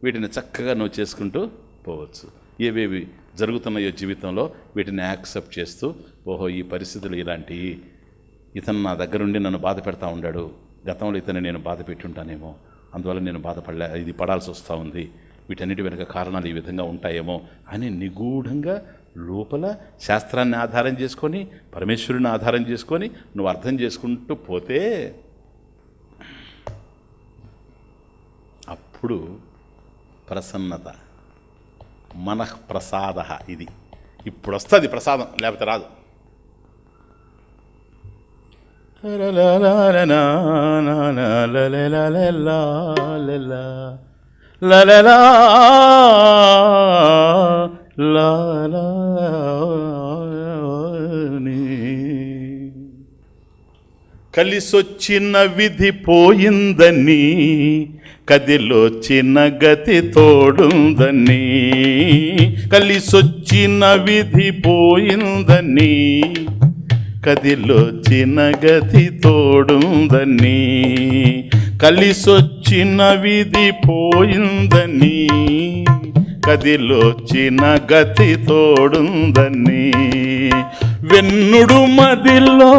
వీటిని చక్కగా నువ్వు చేసుకుంటూ పోవచ్చు. ఏవేవి జరుగుతున్నాయో జీవితంలో వీటిని యాక్సెప్ట్ చేస్తూ, ఓహో ఈ పరిస్థితులు ఇలాంటివి, ఇతను నా దగ్గరుండి నన్ను బాధ పెడతా ఉన్నాడు, గతంలో ఇతను నేను బాధ పెట్టుంటానేమో, అందువల్ల నేను ఇది పడాల్సి వస్తూ ఉంది, వీటన్నిటి వెనుక కారణాలు ఈ విధంగా ఉంటాయేమో అని నిగూఢంగా లోపల శాస్త్రాన్ని ఆధారం చేసుకొని, పరమేశ్వరుని ఆధారం చేసుకొని నువ్వు అర్థం చేసుకుంటూ పోతే అప్పుడు ప్రసన్నత, మనఃప్రసాద, ఇది ఇప్పుడు వస్తుంది ప్రసాదం, లేకపోతే రాదు. కలిసొచ్చిన విధి పోయిందని, కదిలొచ్చిన గతి తోడుందని. కలిసొచ్చిన విధి పోయిందని, కదిలొచ్చిన గతి తోడుందని. కలిసొచ్చిన విధి పోయిందని, కదిలొచ్చిన గతి తోడుందని. వెన్నుడు మదిలో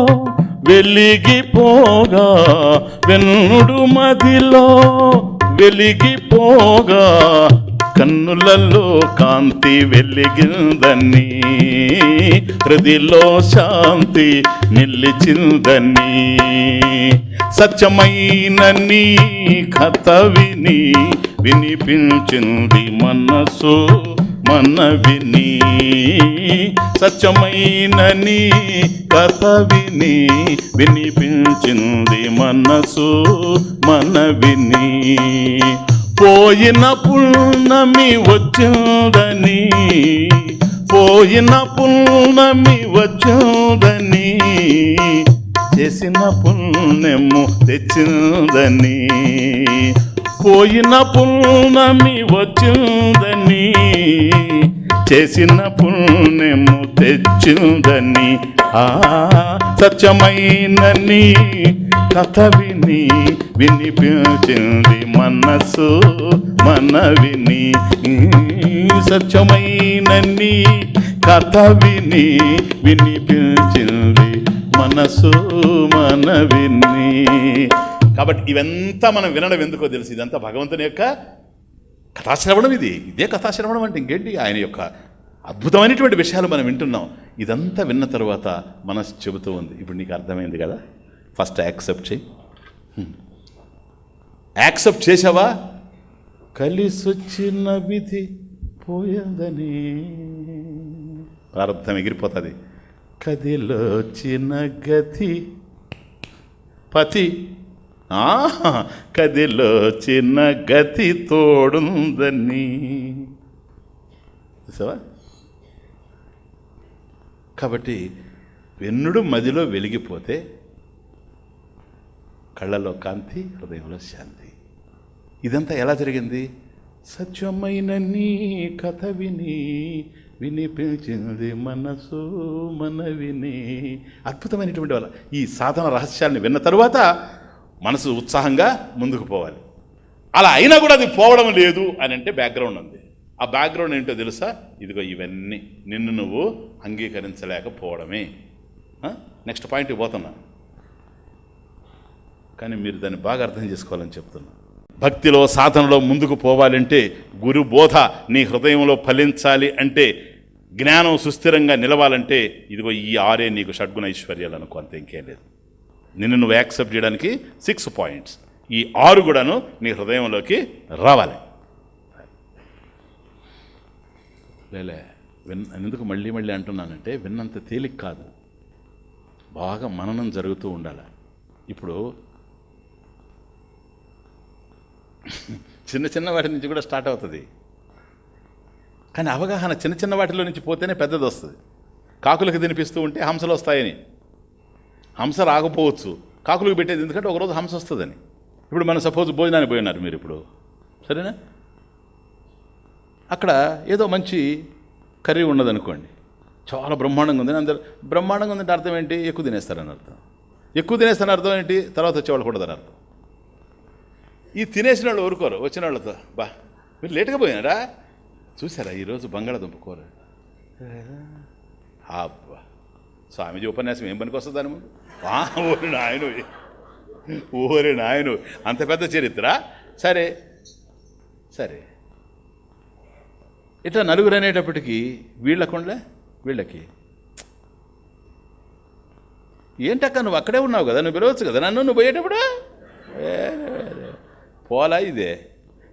వెలిగిపోగా, వెన్నుడు మదిలో వెలిగిపోగా, కన్నులలో కాంతి వెలిగిందని. హృదిలో శాంతి నిలిచిందని. సత్యమైన నీ కథ విని వినిపించింది మనసు మనవిని. సత్యమైన నీ కథ విని వినిపించింది మనసు మనవిని. పోయిన పుణ్యమి వచ్చిందని, పోయిన పుణ్యమి వచ్చిందని, చేసిన పుణ్యము తెచ్చిందని. పోయిన పుణ్యమి వచ్చిందని, చేసిన పుణ్యము తెచ్చిందని. సత్యమైన నీ కథ విని వినిపించింది మనసు మనవిని. సత్యమైన నీ కథ విని వినిపించింది మనసు మనవిని. కాబట్టి ఇవంతా మనం వినడం ఎందుకో తెలుసు, ఇదంతా భగవంతుని యొక్క కథాశ్రవణం. ఇదే కథాశ్రవణం అంటే ఇంకేంటి, ఆయన యొక్క అద్భుతమైనటువంటి విషయాలు మనం వింటున్నాం. ఇదంతా విన్న తర్వాత మనసు చెబుతూ ఉంది, ఇప్పుడు నీకు అర్థమైంది కదా, ఫస్ట్ యాక్సెప్ట్ చేయి. యాక్సెప్ట్ చేసావా, కలిసొచ్చిన విధి పోయిందని, ప్రారంభం ఎగిరిపోతుంది. కదిలొచ్చిన గతి పతి, కదిలొచ్చిన గతి తోడుందని. చూసావా? కాబట్టి వెన్నుడు మదిలో వెలిగిపోతే కళ్ళలో కాంతి, హృదయంలో శాంతి. ఇదంతా ఎలా జరిగింది? సత్యమైన నీ కథ విని వినిపించింది మనసు మనవిని. అద్భుతమైనటువంటి వాళ్ళ ఈ సాధన రహస్యాన్ని విన్న తరువాత మనసు ఉత్సాహంగా ముందుకు పోవాలి. అలా అయినా కూడా అది పోవడం లేదు అని అంటే బ్యాక్గ్రౌండ్ ఉంది. ఆ బ్యాక్గ్రౌండ్ ఏంటో తెలుసా? ఇదిగో ఇవన్నీ నిన్ను నువ్వు అంగీకరించలేకపోవడమే. నెక్స్ట్ పాయింట్కి పోతున్నా, కానీ మీరు దాన్ని బాగా అర్థం చేసుకోవాలని చెప్తున్నా. భక్తిలో సాధనలో ముందుకు పోవాలంటే, గురు బోధ నీ హృదయంలో ఫలించాలి అంటే, జ్ఞానం సుస్థిరంగా నిలవాలంటే, ఇదిగో ఈ 6 నీకు షడ్గుణ ఐశ్వర్యాలు అనుకో, అంతే, ఇంకేం లేదు. నిన్ను నువ్వు యాక్సెప్ట్ చేయడానికి 6 పాయింట్స్, ఈ 6 కూడాను నీ హృదయంలోకి రావాలి. లేలే ఎందుకు మళ్ళీ మళ్ళీ అంటున్నానంటే, విన్నంత తేలిక కాదు, బాగా మననం జరుగుతూ ఉండాలి. ఇప్పుడు చిన్న చిన్న వాటి నుంచి కూడా స్టార్ట్ అవుతుంది, కానీ అవగాహన చిన్న చిన్న వాటిలో నుంచి పోతేనే పెద్దది వస్తుంది. కాకులకు తినిపిస్తూ ఉంటే హంసలు వస్తాయని, హంస రాకపోవచ్చు, కాకులకు పెట్టేది ఎందుకంటే ఒకరోజు హంస వస్తుందని. ఇప్పుడు మనం సపోజ్ భోజనానికి పోయినారు మీరు, ఇప్పుడు సరేనా, అక్కడ ఏదో మంచి కర్రీ ఉన్నదనుకోండి, చాలా బ్రహ్మాండంగా ఉంది, అందరు బ్రహ్మాండంగా ఉందంటే అర్థం ఏంటి? ఎక్కువ తినేస్తారని అర్థం. ఎక్కువ తినేస్తారని అర్థం ఏంటి? తర్వాత వచ్చేవాళ్ళు కూడదని అర్థం. ఈ తినేసిన వాళ్ళు ఊరుకోరు, వచ్చిన వాళ్ళతో, బా మీరు లేట్గా పోయినారా, చూసారా ఈరోజు బంగాళదుంప కూర? అబ్బా, స్వామీజీ ఉపన్యాసం ఏం పనికి వస్తుంది దాని ముందు? ఓరి నాయను, ఓరి నాయను, అంత పెద్ద చరిత్ర. సరే సరే, ఇట్లా నలుగురు అనేటప్పటికీ వీళ్ళకి ఏంటక్క నువ్వు అక్కడే ఉన్నావు కదా, నువ్వు పిలవచ్చు కదా నన్ను, నువ్వు పోయేటప్పుడు పోలా ఇదే.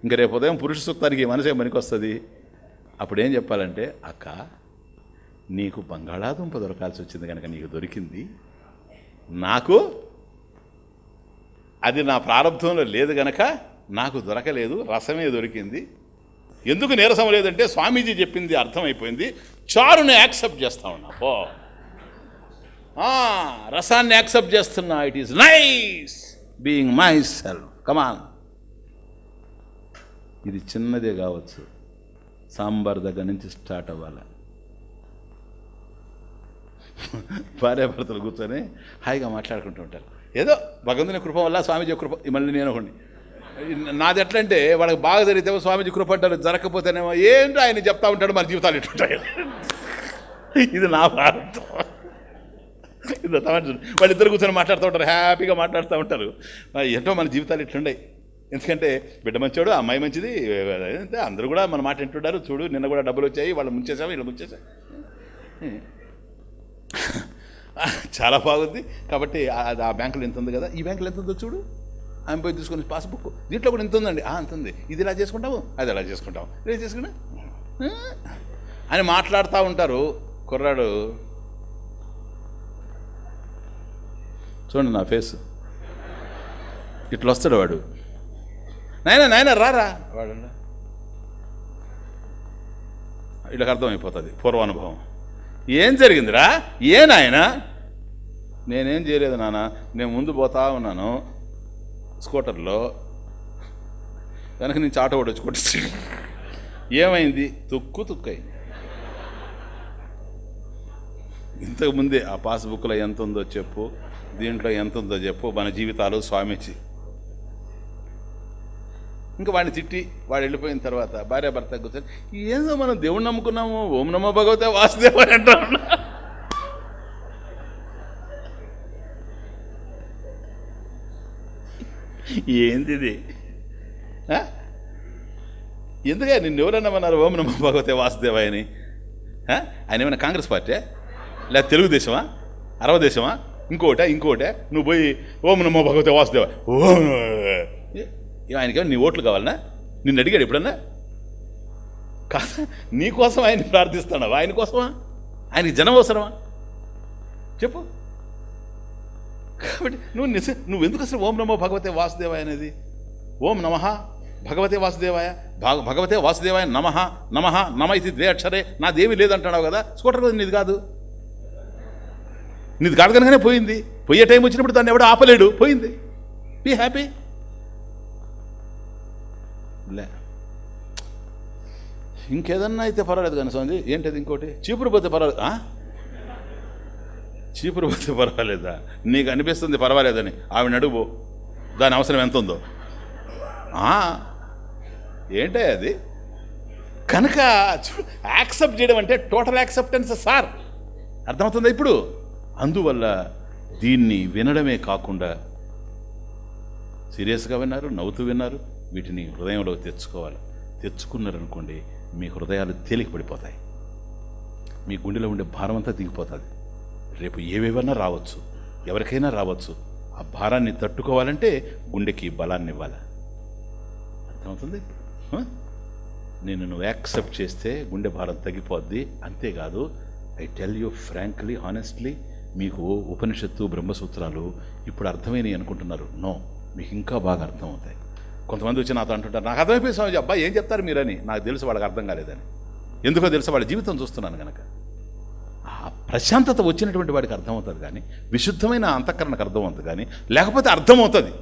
ఇంక రేపు ఉదయం పురుష సూక్తానికి మనసే పనికి వస్తుంది. అప్పుడు ఏం చెప్పాలంటే, అక్క నీకు బంగాళాదుంప దొరకాల్సి వచ్చింది కనుక నీకు దొరికింది, నాకు అది నా ప్రారంభంలో లేదు గనక నాకు దొరకలేదు, రసమే దొరికింది. ఎందుకు నీరసం లేదంటే స్వామీజీ చెప్పింది అర్థమైపోయింది, చారుని యాక్సెప్ట్ చేస్తా ఉన్నా. ఓ రసాన్ని యాక్సెప్ట్ చేస్తున్నా. It is nice being myself. Come on. ఇది చిన్నదే కావచ్చు, సాంబార్ దగ్గర నుంచి స్టార్ట్ అవ్వాలి. భార్యాభర్తలు కూర్చొని హాయిగా మాట్లాడుకుంటూ ఉంటారు. ఏదో భగవంతుని కృప వల్ల, స్వామీజీ కృప. మళ్ళీ నేను ఒకటి, నాది ఎట్లంటే వాళ్ళకి బాగా జరిగితే స్వామీజీ కృప అంటారు, జరగకపోతేనేమో ఏంటో ఆయన చెప్తా ఉంటాడు, మన జీవితాలు ఎట్టుంటాయి. ఇది నా భారతం. ఇది వాళ్ళిద్దరు కూర్చొని మాట్లాడుతూ ఉంటారు, హ్యాపీగా మాట్లాడుతూ ఉంటారు. ఏంటో మన జీవితాలు ఇట్లుండే. ఎందుకంటే బిడ్డ మంచోడు, అమ్మాయి మంచిది, అందరూ కూడా మన మాట వింటుంటారు. చూడు నిన్న కూడా డబ్బులు వచ్చాయి, వాళ్ళు ముంచేసాము, వీళ్ళు ముంచేసాం, చాలా బాగుంది. కాబట్టి ఆ బ్యాంకులో ఎంత ఉంది కదా, ఈ బ్యాంకులో ఎంత ఉందో చూడు, ఆమె పోయి తీసుకొని పాస్బుక్, దీంట్లో కూడా ఎంత ఉందండి, అంత ఉంది, ఇది ఇలా చేసుకుంటాము, అది ఎలా చేసుకుంటాము, ఇలా చేసుకున్నా అని మాట్లాడుతూ ఉంటారు. కుర్రాడు చూడండి నా ఫేస్ ఇట్లా వస్తాడు వాడు, నాయన రారా వాడు, వీళ్ళకి అర్థమైపోతుంది పూర్వానుభవం. ఏం జరిగిందిరా, ఏ నాయన? నేనేం చేయలేదు నాన్న, నేను ముందు పోతా ఉన్నాను స్కూటర్లో, వెనక నుంచి ఆటో కూడా వచ్చి కొట్టి ఏమైంది, తుక్కయింది. ఇంతకుముందే ఆ పాస్బుక్లో ఎంత ఉందో చెప్పు, దీంట్లో ఎంత ఉందో చెప్పు, మన జీవితాలు స్వామీజీ. ఇంకా వాడిని తిట్టి వాడు వెళ్ళిపోయిన తర్వాత భార్యాభర్త కూర్చొని, ఏదో మనం దేవుణ్ణి నమ్ముకున్నాము, ఓం నమో భగవతే వాసుదేవ అంటా ఉన్నా. ఏంది ఇది? ఎందుకే నిన్ను ఎవరన్నామన్నారు ఓం నమో భగవతే వాసుదేవాయ అని? ఆయన ఏమైనా కాంగ్రెస్ పార్టీ లేదా తెలుగుదేశమా, అరవదేశమా, ఇంకోటే నువ్వు పోయి ఓం నమో భగవతే వాసుదేవ ఓం. ఆయనకేమో నీ ఓట్లు కావాలన్నా? నిన్ను అడిగాడు ఎప్పుడన్నా? కాదా, నీకోసం ఆయన్ని ప్రార్థిస్తున్నావా? ఆయన కోసమా? ఆయనకి జనం అవసరమా చెప్పు. కాబట్టి నువ్వు ఎందుకు అసలు ఓం నమో భగవతే వాసుదేవాయ అనేది? ఓం నమః భగవతే వాసుదేవాయ, భగవతే వాసుదేవాయ నమ ఇది 2 అక్షరే, నాదేమీ లేదంటున్నావు కదా. స్కూటర్ కదా నీది కాదు కనుకనే పోయింది. పోయే టైం వచ్చినప్పుడు దాన్ని ఎవడో ఆపలేడు, పోయింది. Be happy. లే ఇంకేదన్నా అయితే పర్వాలేదు కానీ స్వామి, ఏంటది ఇంకోటి, చీపురు పోతే పర్వాలేదు. చీపురు పోతే పర్వాలేదా? నీకు అనిపిస్తుంది పర్వాలేదని, ఆవిడ అడుగు, దాని అవసరం ఎంత ఉందో. ఏంటే అది? కనుక యాక్సెప్ట్ చేయడం అంటే టోటల్ యాక్సెప్టెన్స్ సార్, అర్థమవుతుందా ఇప్పుడు? అందువల్ల దీన్ని వినడమే కాకుండా సీరియస్గా విన్నారు, నవ్వుతూ విన్నారు, వీటిని హృదయంలో తెచ్చుకోవాలి. తెచ్చుకున్నారనుకోండి, మీ హృదయాలు తేలిక పడిపోతాయి, మీ గుండెలో ఉండే భారం అంతా దిగిపోతుంది. రేపు ఏవేవన్నా రావచ్చు, ఎవరికైనా రావచ్చు. ఆ భారాన్ని తట్టుకోవాలంటే గుండెకి బలాన్ని ఇవ్వాలి. అర్థమవుతుంది? నువ్వు యాక్సెప్ట్ చేస్తే గుండె భారం తగ్గిపోద్ది. అంతేకాదు, I tell you frankly honestly, మీకు ఉపనిషత్తు బ్రహ్మసూత్రాలు ఇప్పుడు అర్థమైనవి అనుకుంటున్నారు. నో, మీకు ఇంకా బాగా అర్థమవుతాయి. కొంతమంది వచ్చి నాతో అంటుంటారు, నాకు అర్థమైపోయి స్వామి, అబ్బాయి ఏం చెప్తారు మీరని. నాకు తెలుసు వాళ్ళకి అర్థం కాలేదని. ఎందుకో తెలుసు, వాళ్ళ జీవితం చూస్తున్నాను కనుక. ఆ ప్రశాంతత వచ్చినటువంటి వాడికి అర్థమవుతుంది కానీ, విశుద్ధమైన అంతఃకరణకు అర్థమవుతుంది కానీ, లేకపోతే అర్థం అవుతుంది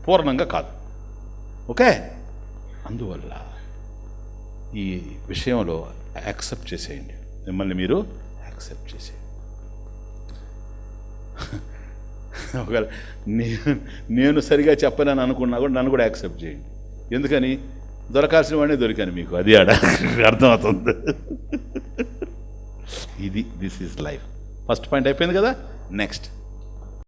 పూర్ణంగా కాదు. ఓకే? అందువల్ల ఈ విషయంలో యాక్సెప్ట్ చేసేయండి, మిమ్మల్ని మీరు యాక్సెప్ట్ చేసేయండి. ఒకవేళ నేను సరిగా చెప్పనని అనుకున్నా కూడా నన్ను కూడా యాక్సెప్ట్ చేయండి. ఎందుకని? దొరకాల్సిన వాడిని దొరికాను మీకు, అది ఆడ అర్థమవుతుంది. This is life. First point అయిపోయింది కదా. నెక్స్ట్